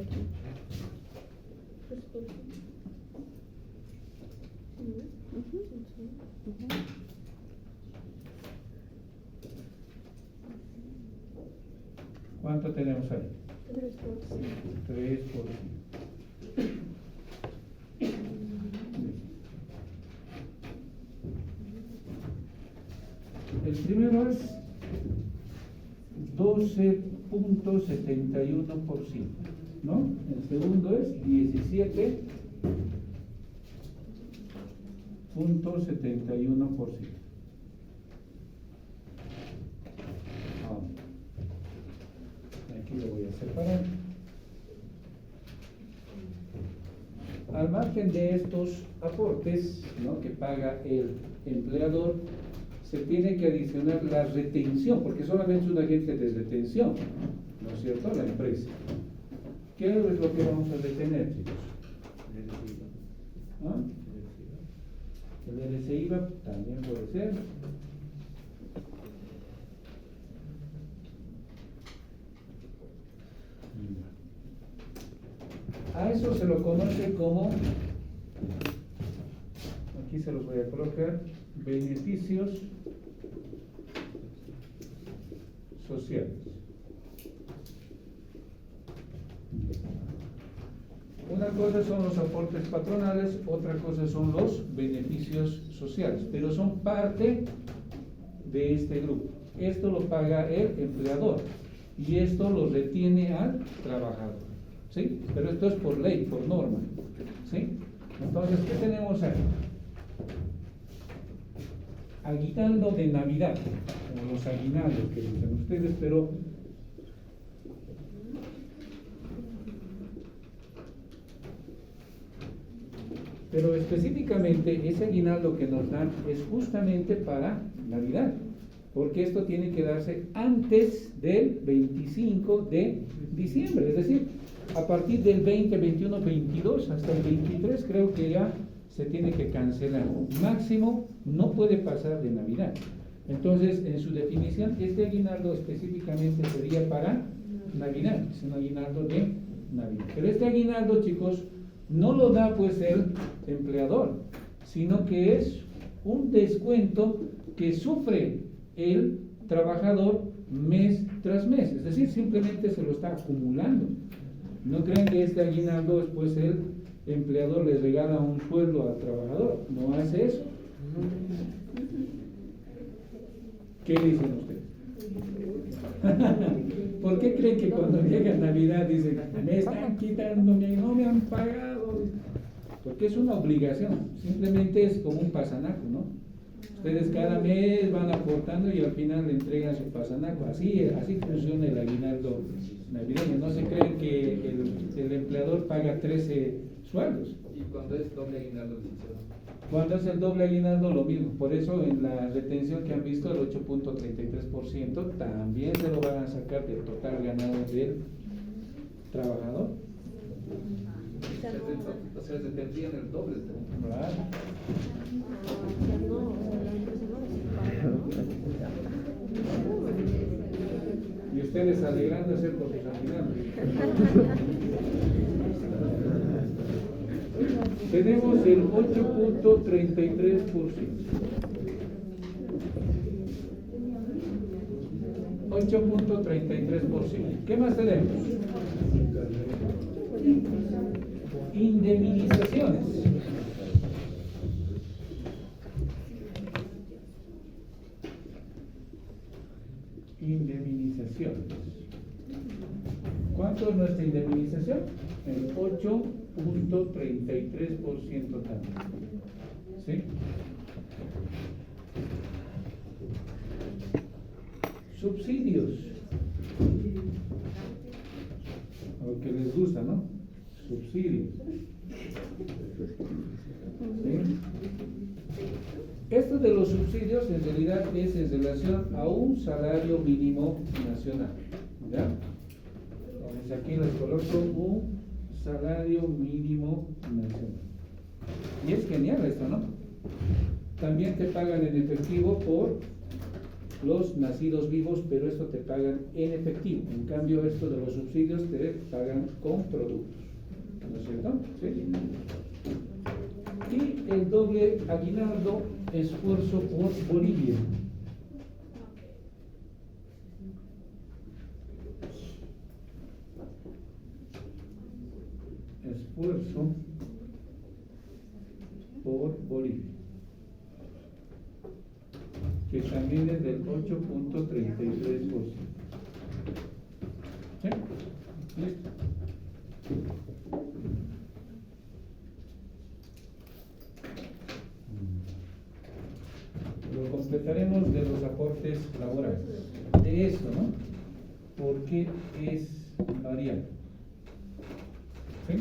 ¿Cuánto tenemos ahí? 3%. El primero es 12,71%, ¿no? El segundo es 17,71%. Aquí lo voy a separar. Al margen de estos aportes, ¿no?, que paga el empleador, se tiene que adicionar la retención, porque solamente es un agente de retención, ¿no es cierto?, la empresa. ¿Qué es lo que vamos a retener, chicos? ¿Ah? El LCIVA también puede ser. A eso se lo conoce como, aquí se los voy a colocar, beneficios sociales. Una cosa son los aportes patronales, otra cosa son los beneficios sociales, pero son parte de este grupo. Esto lo paga el empleador y esto lo retiene al trabajador, ¿sí? Pero esto es por ley, por norma, ¿sí? Entonces, ¿qué tenemos ahí? Aguinaldo de Navidad, como los aguinaldos que dicen ustedes, pero específicamente ese aguinaldo que nos dan es justamente para Navidad, porque esto tiene que darse antes del 25 de diciembre, es decir, a partir del 20, 21, 22 hasta el 23 creo que ya se tiene que cancelar. Máximo no puede pasar de Navidad. Entonces, en su definición, este aguinaldo específicamente sería para Navidad, es un aguinaldo de Navidad. Pero este aguinaldo, chicos, no lo da pues el empleador, sino que es un descuento que sufre el trabajador mes tras mes, es decir, simplemente se lo está acumulando. No crean que este aguinaldo después el empleador le regala un sueldo al trabajador, no hace eso. ¿Qué dicen ustedes? ¿Por qué creen que cuando llega Navidad dicen, me están quitando, no me han pagado? Porque es una obligación, simplemente es como un pasanaco, ¿no? Ustedes cada mes van aportando y al final le entregan su pasanaco. Así funciona el aguinaldo navideño. No se creen que el empleador paga 13 sueldos. ¿Y cuando es doble aguinaldo? Cuando es el doble aguinaldo, lo mismo. Por eso en la retención que han visto, el 8.33%, también se lo van a sacar del total ganado del trabajador. O sea, se tendrían el doble. Claro. Y ustedes alegrándose por sus aguinaldos. Tenemos el 8.33%. 8.33%. ¿Qué más tenemos? Indemnizaciones. Indemnizaciones. ¿Cuánto es nuestra indemnización? El 8.33% también. ¿Sí? Subsidios. A lo que les gusta, ¿no? Subsidios. ¿Sí? Esto de los subsidios en realidad es en relación a un salario mínimo nacional. ¿Ya? Entonces aquí les coloco un salario mínimo nacional. Y es genial esto, ¿no? También te pagan en efectivo por los nacidos vivos, pero esto te pagan en efectivo. En cambio, esto de los subsidios te pagan con productos. ¿No es cierto? ¿Sí? Y el doble aguinaldo, esfuerzo por Bolivia. Esfuerzo por Bolivia, que también es del 8.33%. ¿Sí? ¿Listo? Lo completaremos de los aportes laborales. De esto, ¿no? Porque es variable. ¿Sí?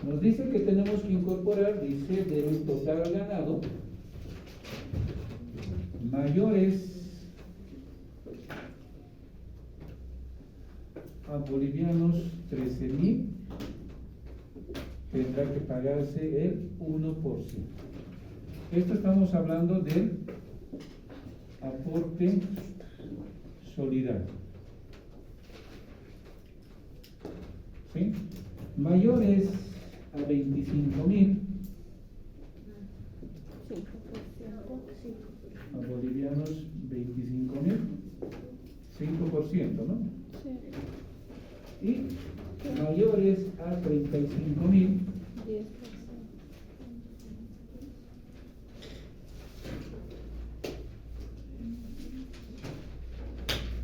Nos dice que tenemos que incorporar, dice, del total ganado, mayores a bolivianos 13.000, tendrá que pagarse el 1%. Esto estamos hablando del aporte solidario. ¿Sí? Mayores a 25.000, a bolivianos 25.000, 5%, ¿no? Sí. Y mayores a 35.000, 10%.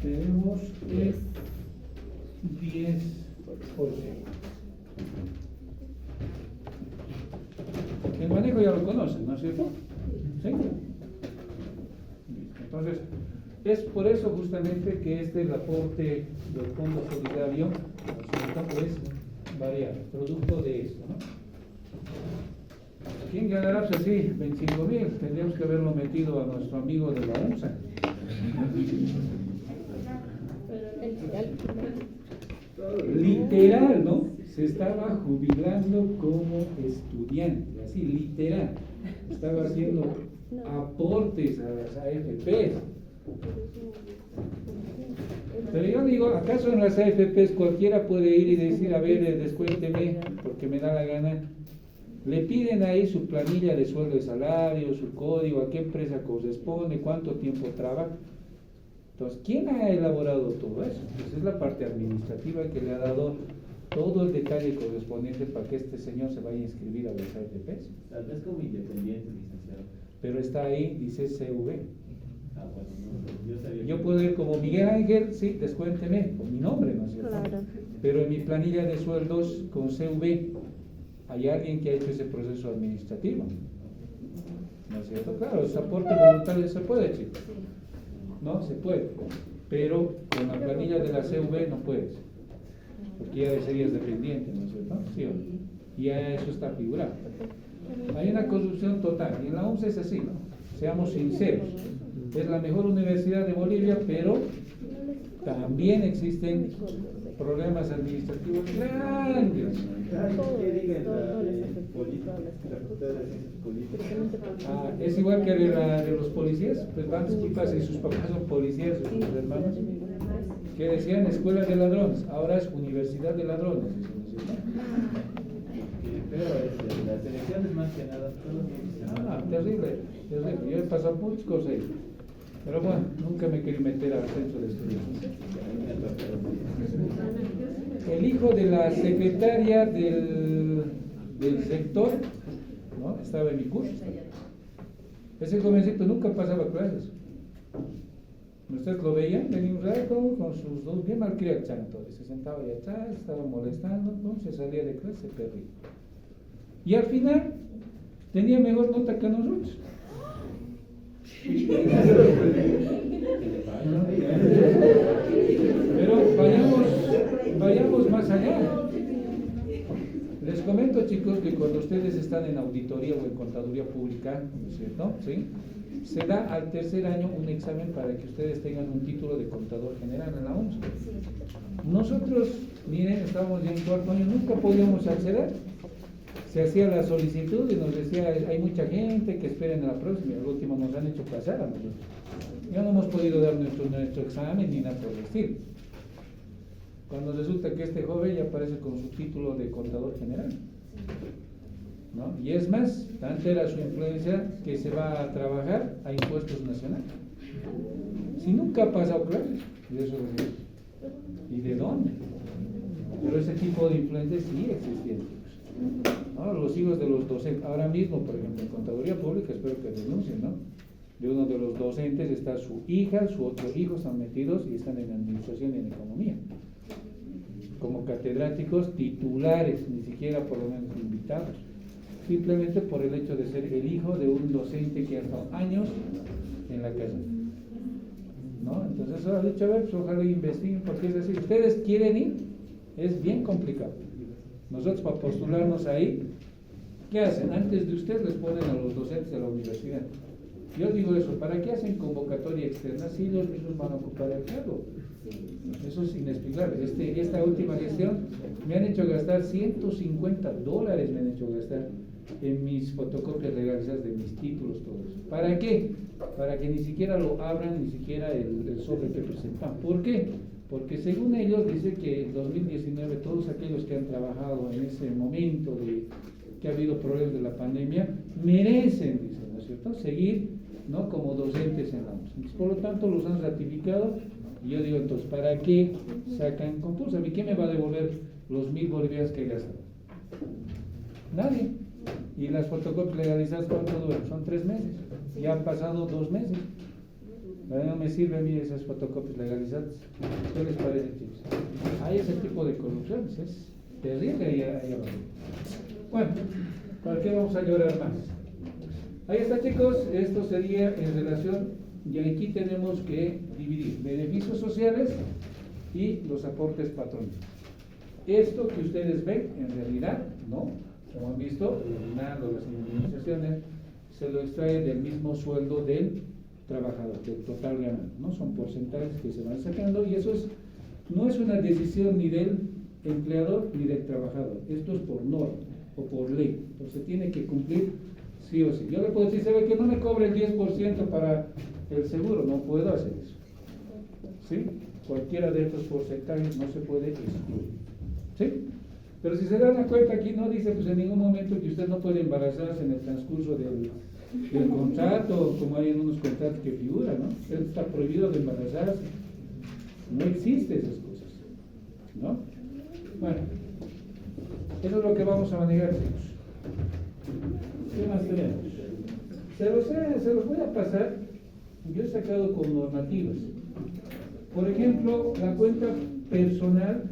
tenemos el 10%. El manejo ya lo conocen, ¿no es cierto? ¿Sí? Entonces, es por eso justamente que el aporte del Fondo Solidario, ¿no es cierto?, es variable, producto de esto, ¿no? ¿Quién ganará? Pues sí, 25.000, tendríamos que haberlo metido a nuestro amigo de la UNSA. Literal, ¿no? Se estaba jubilando como estudiante, así, literal. Estaba haciendo aportes a las AFPs. Pero yo digo, ¿acaso en las AFPs cualquiera puede ir y decir, a ver, descuénteme, porque me da la gana? Le piden ahí su planilla de sueldo y salario, su código, a qué empresa corresponde, cuánto tiempo trabaja. Entonces, ¿quién ha elaborado todo eso? Pues es la parte administrativa que le ha dado todo el detalle correspondiente para que este señor se vaya a inscribir a las AFPs. Tal vez como independiente, licenciado. Pero está ahí, dice CV. Ah, bueno, no, yo sabía. Yo puedo ir como Miguel Ángel, sí, descuénteme, con mi nombre, ¿no es cierto? Claro. Pero en mi planilla de sueldos con CV hay alguien que ha hecho ese proceso administrativo. ¿No es cierto? Claro, ese aporte voluntario se puede, chicos. No, se puede. Pero con la planilla de la CV no puedes. Porque ya serías dependiente, ¿no es cierto? Sí, y ya eso está figurado. Hay una corrupción total. Y en la UNSA es así, ¿no? Seamos sinceros. Es la mejor universidad de Bolivia, pero también existen problemas administrativos grandes. ¿Qué digan la política? La Facultad de Ciencias Políticas. Ah, es igual que de los policías, pues van a disculpar si sus papás son policías o sus hermanos, que decían escuela de ladrones, ahora es universidad de ladrones. Pero las elecciones más que nada, todos Ah, terrible, terrible, yo he pasado muchas cosas ahí. Pero bueno, nunca me quería meter al centro de estudios. El hijo de la secretaria del sector, ¿no? Estaba en mi curso. Ese jovencito nunca pasaba clases. Ustedes lo veían, venía un rato con sus dos, bien malcriados, se sentaba ahí atrás, estaba molestando, ¿no? Se salía de clase, se perdía. Y al final tenía mejor nota que nosotros. Pero vayamos más allá. Les comento, chicos, que cuando ustedes están en auditoría o en contaduría pública, ¿no es cierto? ¿Sí? Se da al tercer año un examen para que ustedes tengan un título de contador general en la OMS. Nosotros, miren, estábamos ya en cuarto año, nunca podíamos acceder. Se hacía la solicitud y nos decía, hay mucha gente que esperen a la próxima. Al último nos han hecho pasar a nosotros. Ya no hemos podido dar nuestro examen ni nada por el estilo. Cuando resulta que este joven ya aparece con su título de contador general, ¿no? Y es más, tanta era su influencia que se va a trabajar a impuestos nacionales. Si nunca ha pasado clases, ¿y de dónde? Pero ese tipo de influencias sí existían. ¿No? Los hijos de los docentes, ahora mismo, por ejemplo, en contaduría pública, espero que denuncien, ¿no? De uno de los docentes está su hija, su otro hijo, están metidos y están en administración y en economía. Como catedráticos titulares, ni siquiera por lo menos invitados, simplemente por el hecho de ser el hijo de un docente que ha estado años en la casa, ¿no? Entonces ahora dicho, a ver, pues ojalá investiguen, porque es decir, ustedes quieren ir, es bien complicado. Nosotros para postularnos ahí, ¿qué hacen? Antes de usted les ponen a los docentes de la universidad. Yo digo eso, ¿para qué hacen convocatoria externa si ellos mismos van a ocupar el cargo? Eso es inexplicable. Esta última gestión me han hecho gastar $150, me han hecho gastar en mis fotocopias legalizadas de mis títulos, todos. ¿Para qué? Para que ni siquiera lo abran, ni siquiera el sobre que presentan. ¿Por qué? Porque según ellos dice que en 2019 todos aquellos que han trabajado en ese momento de que ha habido problemas de la pandemia merecen, dicen, ¿no es cierto?, seguir, ¿no?, como docentes en la OMS. Por lo tanto los han ratificado. Y yo digo, entonces, ¿para qué sacan concurso? ¿A mí quién me va a devolver los 1,000 bolivianos que he gastado? Nadie. Y las fotocopias legalizadas, ¿cuánto duran? Son 3 meses. Ya han pasado 2 meses. No me sirve a mí esas fotocopias legalizadas. ¿Qué les parece, chicos? Hay ese tipo de corrupciones, es terrible ahí abajo. Bueno, ¿para qué vamos a llorar más? Ahí está, chicos, esto sería en relación, y aquí tenemos que dividir beneficios sociales y los aportes patronales. Esto que ustedes ven, en realidad, ¿no?, como han visto, eliminando las indemnizaciones, se lo extrae del mismo sueldo del trabajador, del total ganado, ¿no? Son porcentajes que se van sacando y eso no es una decisión ni del empleador ni del trabajador, esto es por norma o por ley, entonces tiene que cumplir sí o sí. Yo le puedo decir, ¿sabe que no me cobre el 10% para el seguro? No puedo hacer eso, ¿sí? Cualquiera de estos porcentajes no se puede excluir, ¿sí? Pero si se dan cuenta, aquí no dice pues en ningún momento que usted no puede embarazarse en el transcurso del contrato, como hay en unos contratos que figuran, ¿no? Usted está prohibido de embarazarse. No existe esas cosas, ¿no? Bueno, eso es lo que vamos a manejar, chicos. ¿Qué más tenemos? Se los voy a pasar. Yo he sacado con normativas. Por ejemplo, la cuenta personal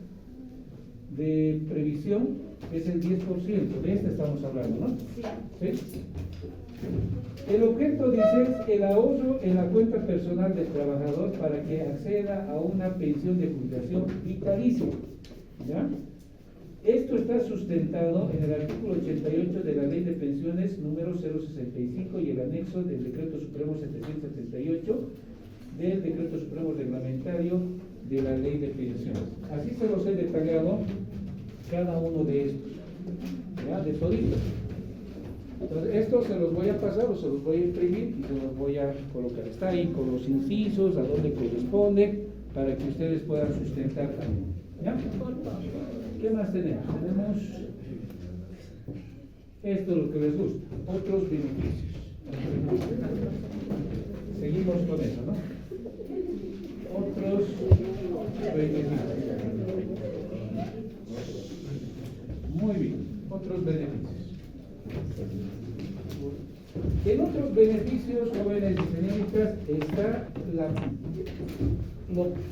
de previsión es el 10%, de esta estamos hablando, ¿no? Sí. El objeto dice es el ahorro en la cuenta personal del trabajador para que acceda a una pensión de jubilación vitalicia, ¿ya? Esto está sustentado en el artículo 88 de la Ley de Pensiones número 065 y el anexo del Decreto Supremo 778 del Decreto Supremo Reglamentario de la Ley de Pensiones. Así se los he detallado cada uno de estos, ¿ya? De toditos. Entonces, esto se los voy a pasar o se los voy a imprimir y se los voy a colocar. Está ahí con los incisos, a dónde corresponde, para que ustedes puedan sustentar también, ¿ya? ¿Qué más tenemos? Tenemos esto es lo que les gusta, otros beneficios. Seguimos con eso, ¿no? Otros beneficios. Muy bien, otros beneficios. En otros beneficios, jóvenes y señoritas, está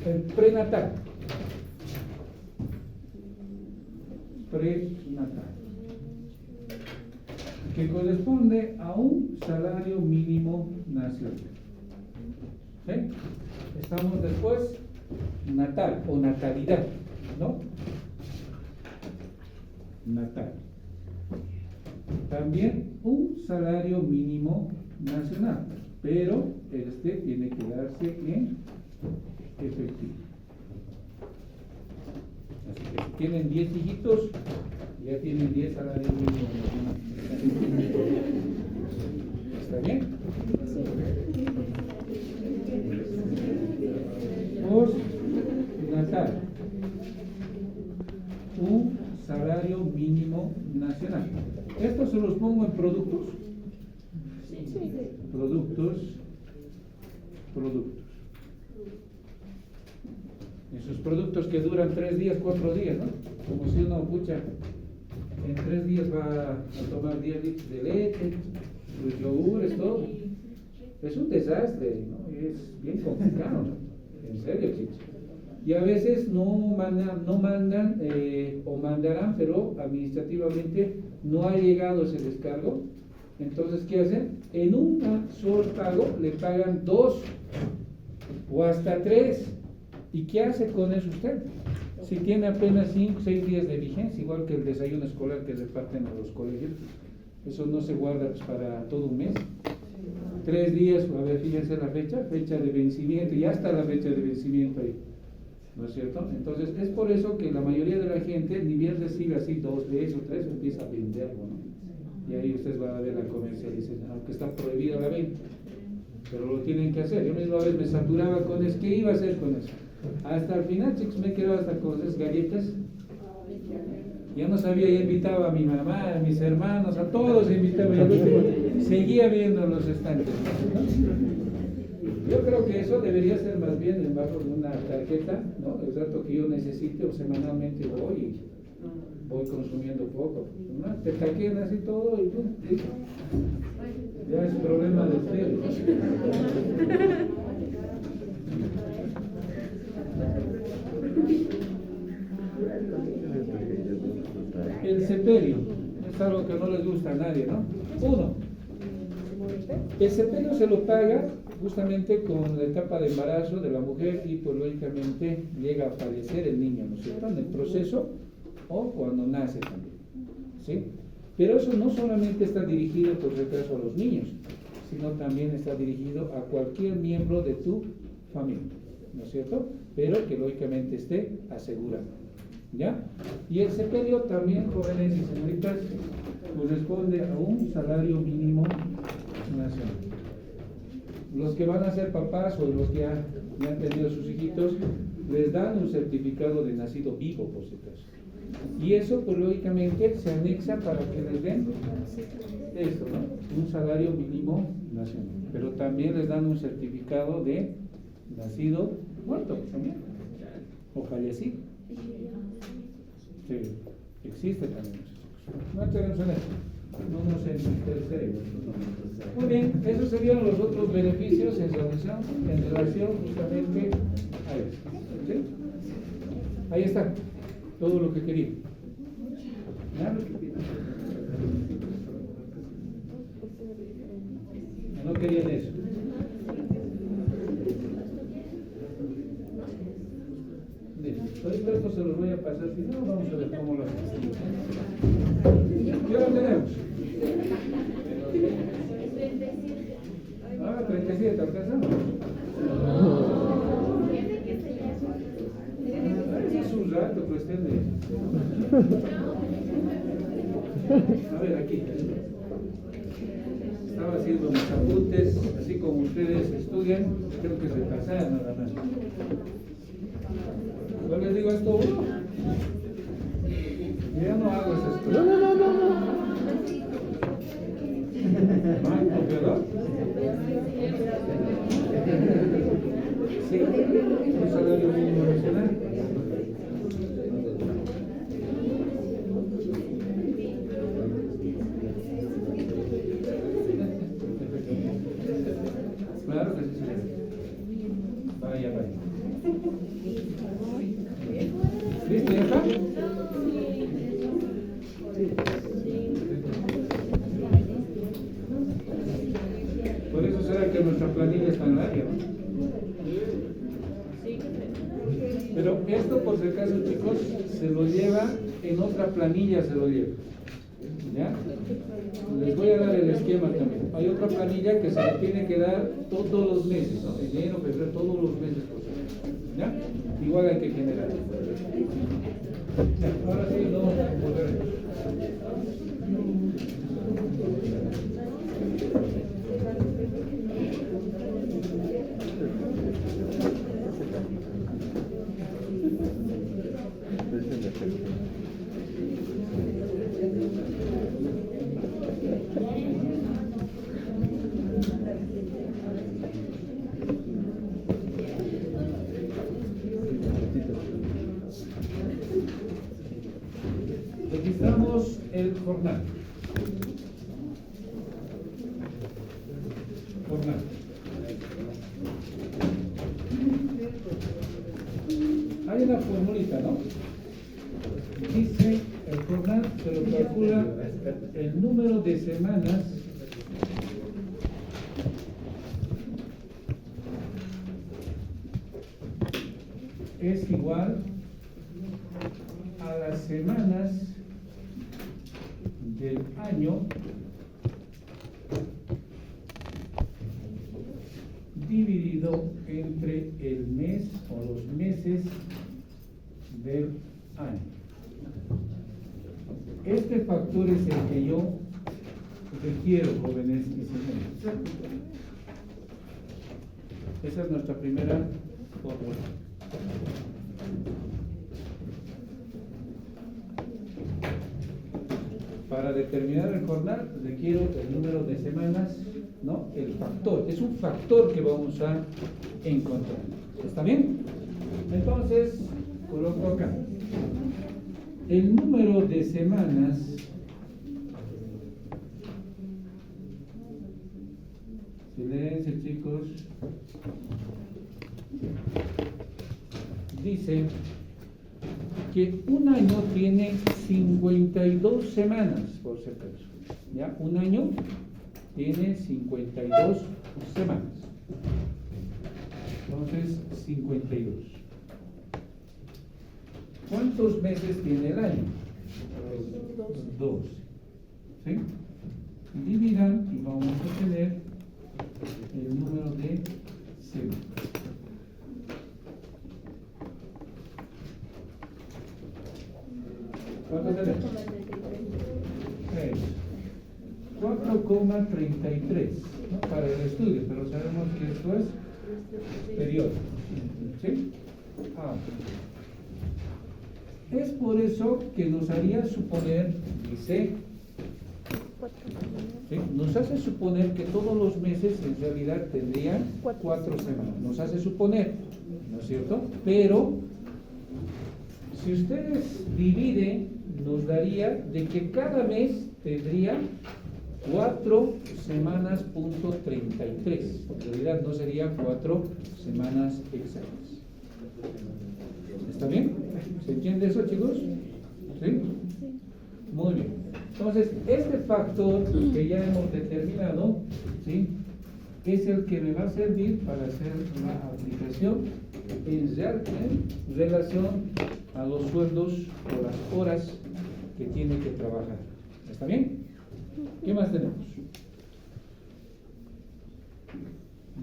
el prenatal. Prenatal, que corresponde a un salario mínimo nacional. ¿Sí? Estamos después, natal o natalidad, ¿no? Natal. También un salario mínimo nacional, pero este tiene que darse en efectivo. Así que si tienen 10 hijitos, ya tienen 10 salarios mínimos nacionales. ¿Está bien? Postnatal. Un salario mínimo nacional. Estos se los pongo en productos. Productos. Esos productos que duran 3 días, 4 días, ¿no? Como si uno, pucha, en 3 días va a tomar 10 litros de leche, los yogures, todo. Es un desastre, ¿no? Es bien complicado, ¿no? En serio, chicos. Y a veces no mandan o mandarán, pero administrativamente no ha llegado ese descargo. Entonces, ¿qué hacen? En un solo pago le pagan 2 o hasta 3. ¿Y qué hace con eso usted? Si tiene apenas 5 o 6 días de vigencia, igual que el desayuno escolar que reparten a los colegios, eso no se guarda pues, para todo un mes. 3 días, a ver, fíjense la fecha de vencimiento, y hasta la fecha de vencimiento ahí, ¿no es cierto? Entonces, es por eso que la mayoría de la gente, ni bien recibe así 2 veces o 3, empieza a venderlo, ¿no? Y ahí ustedes van a ver la comercialización, aunque está prohibida la venta, pero lo tienen que hacer. Yo mismo a veces me saturaba con eso. ¿Qué iba a hacer con eso? Hasta el final, chicos, me quedaba hasta con esas galletas. Ya no sabía, ya invitaba a mi mamá, a mis hermanos, a todos invitaba, y al último seguía viendo los estantes. Yo creo que eso debería ser más bien en bajo de una tarjeta, ¿no? El rato que yo necesite o semanalmente voy consumiendo poco, ¿no? Te taquean así todo y tú, ya es problema de ustedes. El sepelio es algo que no les gusta a nadie, ¿no? El sepelio se lo paga justamente con la etapa de embarazo de la mujer y pues lógicamente llega a fallecer el niño, ¿no es cierto? En el proceso o cuando nace también, ¿sí? Pero eso no solamente está dirigido por si acaso a los niños, sino también está dirigido a cualquier miembro de tu familia, ¿no es cierto? Pero que lógicamente esté asegurado, ¿ya? Y el sepelio también, jóvenes y señoritas, corresponde a un salario mínimo nacional. Los que van a ser papás o los que ya han tenido sus hijitos, les dan un certificado de nacido vivo, por si acaso. Y eso, pues lógicamente, se anexa para que les den esto, ¿no? Un salario mínimo nacional. Pero también les dan un certificado de nacido muerto, también, o fallecido. Sí, existe también eso. No tenemos en eso. No nos interesaría. Muy bien, esos serían los otros beneficios en relación justamente a eso. ¿Sí? Ahí está, todo lo que quería. ¿Ya? No querían eso. Ahorita esto se los voy a pasar, si no, vamos a ver cómo lo hacemos. ¿Qué hora tenemos? 37, ¿alcanzamos? Es un rato, cuestión de... A ver, aquí. Estaba haciendo mis apuntes, así como ustedes estudian, creo que se pasaron nada más. Yo les digo esto uno. Ya no hago esas cosas. No. ¿No hay copiador? Sí, un salario mínimo nacional. Claro que sí, señor. Vaya, vaya. ¿Listo, ya está? Por eso será que nuestra planilla está en el área, ¿no? Pero esto, por si acaso, chicos, se lo lleva en otra planilla, se lo lleva. ¿Ya? Les voy a dar el esquema también. Hay otra planilla que se le tiene que dar todos los meses, ¿no? Enero, febrero, todos los meses. ¿Ya? Igual hay que generar. Ahora sí, no volveremos. Registramos el jornal. Hay una formulita, ¿no? Dice, el jornal se lo calcula el número de semanas es igual a las semanas del año dividido entre el mes o los meses del año. Este factor es el que yo requiero, jóvenes y señores. Esa es nuestra primera fórmula. Para determinar el jornal requiero el número de semanas, ¿no? El factor, es un factor que vamos a encontrar. ¿Está bien? Entonces, coloco acá. El número de semanas silencio, chicos. Dice que un año tiene 52 semanas, por si acaso. ¿Ya? Un año tiene 52 semanas. Entonces, 52. ¿Cuántos meses tiene el año? 12. ¿Sí? Dividan y vamos a tener el número de semanas. ¿Cuánto tenemos? 4,33, ¿no? Para el estudio, pero sabemos que esto es periodo. ¿Sí? Es por eso que nos haría suponer, dice, ¿sí? Nos hace suponer que todos los meses en realidad tendrían 4 semanas. Nos hace suponer, ¿no es cierto? Pero si ustedes dividen, nos daría de que cada mes tendría 4 semanas punto 33. En realidad no sería 4 semanas exactas. ¿Está bien? ¿Se entiende eso, chicos? ¿Sí? Muy bien. Entonces, este factor que ya hemos determinado, ¿sí?, es el que me va a servir para hacer la aplicación en relación a los sueldos o las horas que tiene que trabajar. ¿Está bien? ¿Qué más tenemos?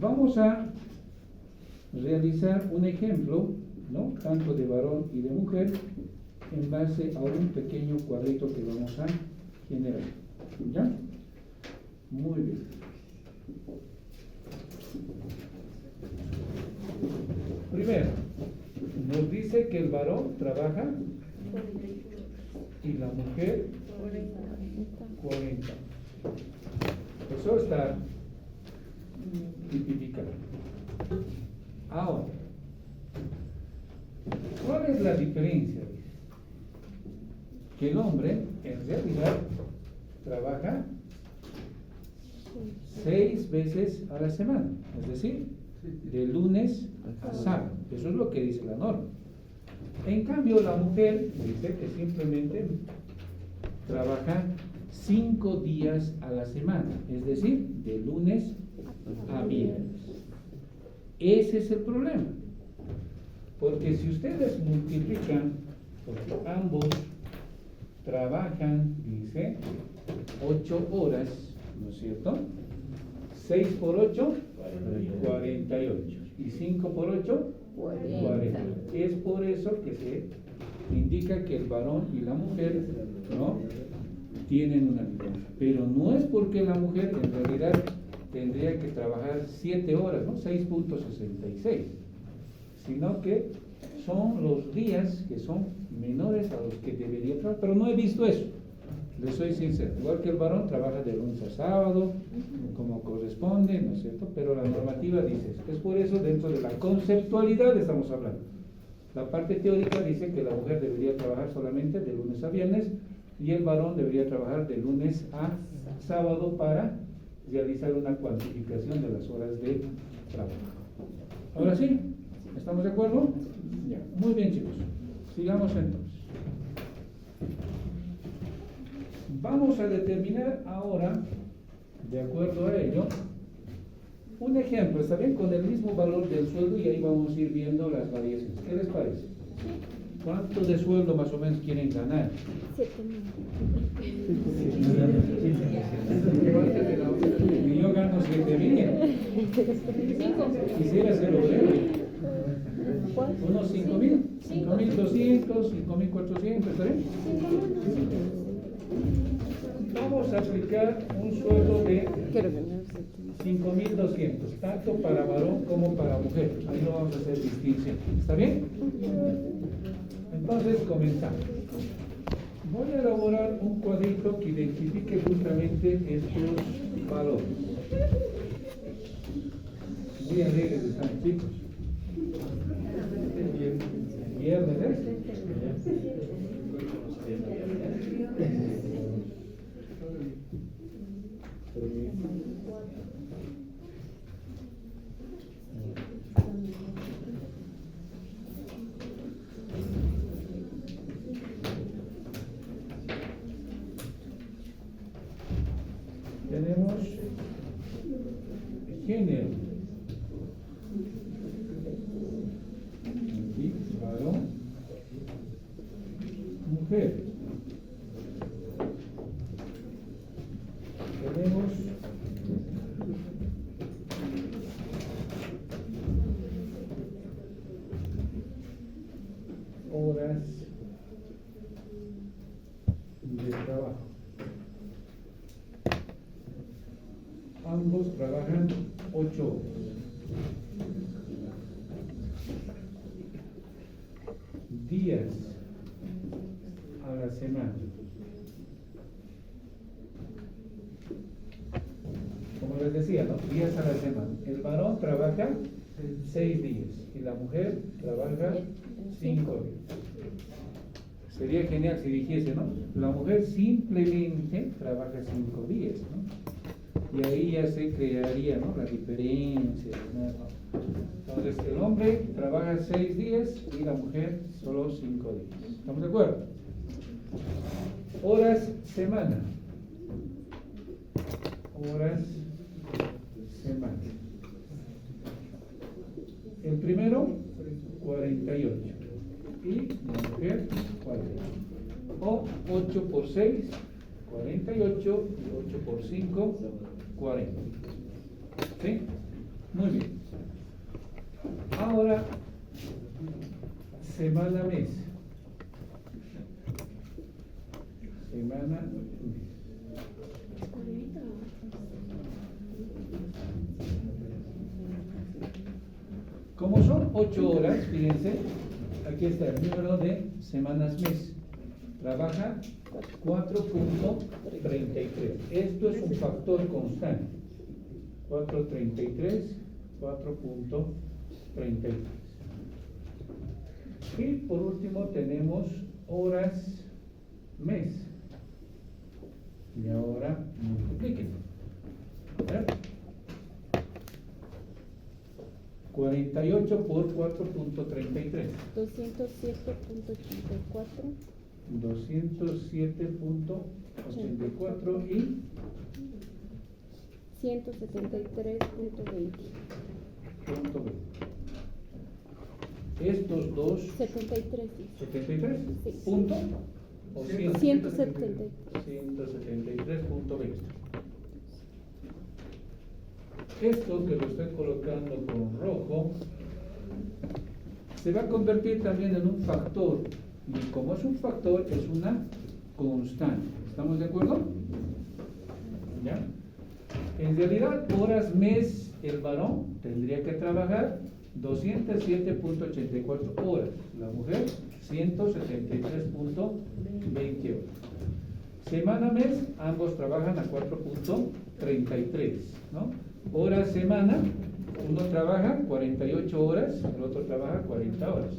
Vamos a realizar un ejemplo, ¿no?, tanto de varón y de mujer, en base a un pequeño cuadrito que vamos a generar. ¿Ya? Muy bien. Primero, nos dice que el varón trabaja y la mujer 40. Eso está tipificado. Ahora, ¿cuál es la diferencia? Que el hombre en realidad trabaja 6 veces a la semana, es decir, de lunes a sábado. Eso es lo que dice la norma. En cambio, la mujer dice que simplemente trabaja 5 días a la semana, es decir, de lunes a viernes. Ese es el problema. Porque si ustedes multiplican, porque ambos trabajan, dice, 8 horas, ¿no es cierto? 6 por 8, 48. Y 5 por 8, 40. Es por eso que se indica que el varón y la mujer, ¿no?, tienen una diferencia. Pero no es porque la mujer en realidad tendría que trabajar 7 horas, ¿no? 6.66, sino que son los días que son menores a los que debería trabajar. Pero no he visto eso, les soy sincero. Igual que el varón trabaja de lunes a sábado, como corresponde, ¿no es cierto? Pero la normativa dice eso. Es por eso, dentro de la conceptualidad estamos hablando. La parte teórica dice que la mujer debería trabajar solamente de lunes a viernes y el varón debería trabajar de lunes a sábado para realizar una cuantificación de las horas de trabajo. ¿Ahora sí? ¿Estamos de acuerdo? Ya. Muy bien, chicos. Sigamos entonces. Vamos a determinar ahora, de acuerdo a ello, un ejemplo, ¿está bien? Con el mismo valor del sueldo, y ahí vamos a ir viendo las variaciones. ¿Qué les parece? ¿Cuánto de sueldo más o menos quieren ganar? 7.000. Y yo gano 7.000. Quisiera hacerlo breve. Unos 5.000, 5.200, 5.400, ¿está bien? Vamos a aplicar un sueldo de 5.200, tanto para varón como para mujer. Ahí no vamos a hacer distinción. ¿Está bien? Entonces comenzamos. Voy a elaborar un cuadrito que identifique justamente estos valores. Muy alegres están, chicos. Viernes, ¿eh? Tenemos género. Aquí, varón, mujer. Tenemos horas de trabajo. Ambos trabajan 8 horas. Días a la semana. Como les decía, ¿no? Días a la semana. El varón trabaja 6 días y la mujer trabaja 5 días. Sería genial si dijese, ¿no? La mujer simplemente trabaja 5 días, ¿no? Y ahí ya se crearía, ¿no?, la diferencia, ¿no? Entonces el hombre trabaja 6 días y la mujer solo 5 días. ¿Estamos de acuerdo? Horas semana. Horas semana. El primero, 48. Y la mujer, 40. O 8 por 6, 48. Y 8 por 5, 40. ¿Sí? Muy bien. Ahora, semana-mes. Semana-mes. Como son 8 horas, fíjense, aquí está el número de semanas-mes. Trabaja 4.33. Esto es un factor constante. 4.33, 4.33. Y por último tenemos horas mes. Y ahora multipliquen. A ver. 48 por 4.33. 207.84. 207.84 y 173.20. punto 20. Estos dos 73. 73 Sí. punto o 173. 173.20. Esto que lo estoy colocando con rojo se va a convertir también en un factor, y como es un factor es una constante. ¿Estamos de acuerdo? ¿Ya? En realidad, horas mes, el varón tendría que trabajar 207.84 horas, la mujer 173.20 horas. Semana mes, ambos trabajan a 4.33, ¿no? Horas semana, uno trabaja 48 horas, el otro trabaja 40 horas.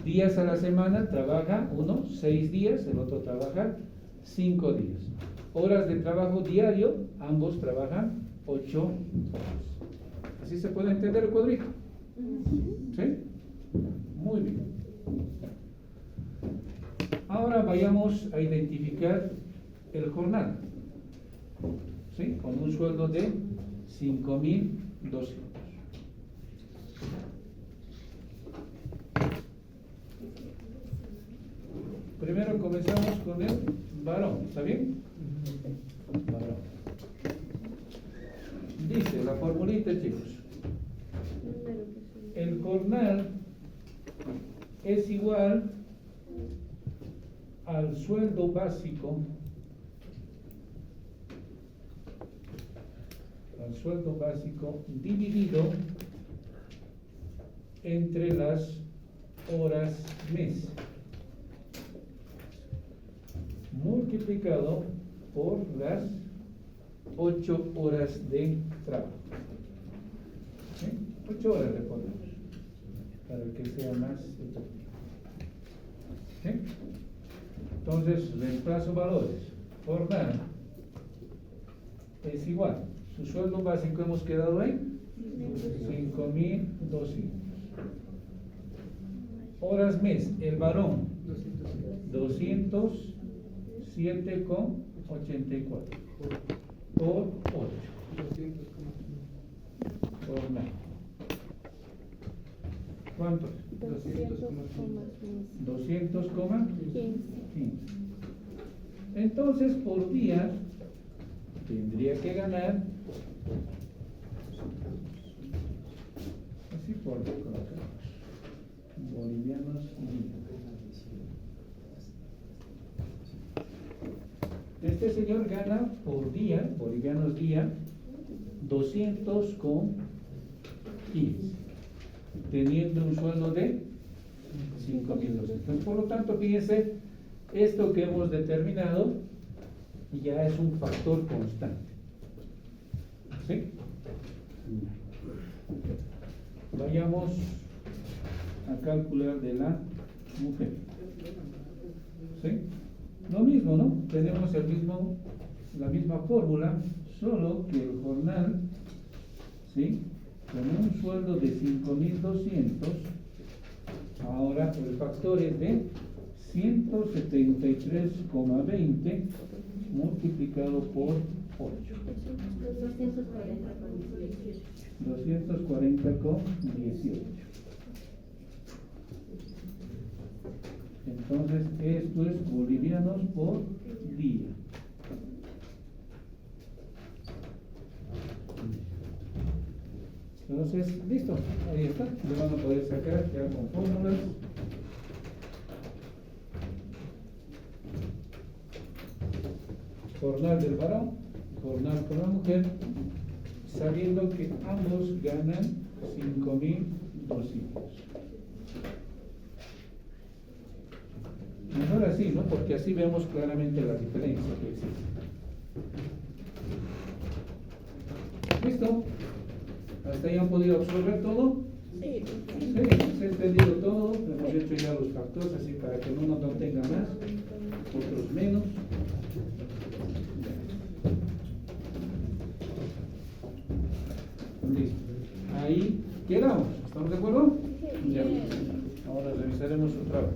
Días a la semana, trabaja uno 6 días, el otro trabaja 5 días. Horas de trabajo diario, ambos trabajan 8 horas. ¿Así se puede entender el cuadrito? ¿Sí? Muy bien. Ahora vayamos a identificar el jornal. ¿Sí? Con un sueldo de 5.200. Primero comenzamos con el varón, ¿está bien? Varón. Dice la formulita, chicos. El jornal es igual al sueldo básico, dividido entre las horas mes, multiplicado por las 8 horas de trabajo. ¿Sí? 8 horas le ponemos para que sea más efectivo. ¿Sí? Entonces, reemplazo valores. Jornal es igual. Su sueldo básico hemos quedado en 5.200. Horas mes, el varón 207,84 por 8. Jornal. ¿Cuántos? 200,15. Entonces, por día tendría que ganar, así por colocar, bolivianos día. Este señor gana por día, bolivianos día, 200,15, teniendo un sueldo de 5.200. Por lo tanto, fíjense, esto que hemos determinado ya es un factor constante. ¿Sí? Vayamos a calcular de la mujer. ¿Sí? Lo mismo, ¿no? Tenemos la misma fórmula, solo que el jornal, ¿sí?, con un sueldo de 5.200, ahora el factor es de 173,20 multiplicado por 8. 240,18. Entonces, esto es bolivianos por día. Entonces, listo, ahí está. Le van a poder sacar ya con fórmulas. Jornal del varón, jornal con la mujer, sabiendo que ambos ganan 5.200. Mejor así, ¿no? Porque así vemos claramente la diferencia que existe. ¿Listo? ¿Hasta ahí han podido absorber todo? Sí. Sí, se ha entendido todo, hemos hecho ya los factores así para que uno no tenga más, otros menos. Listo. Ahí quedamos, ¿estamos de acuerdo? Ya. Ahora revisaremos otra vez.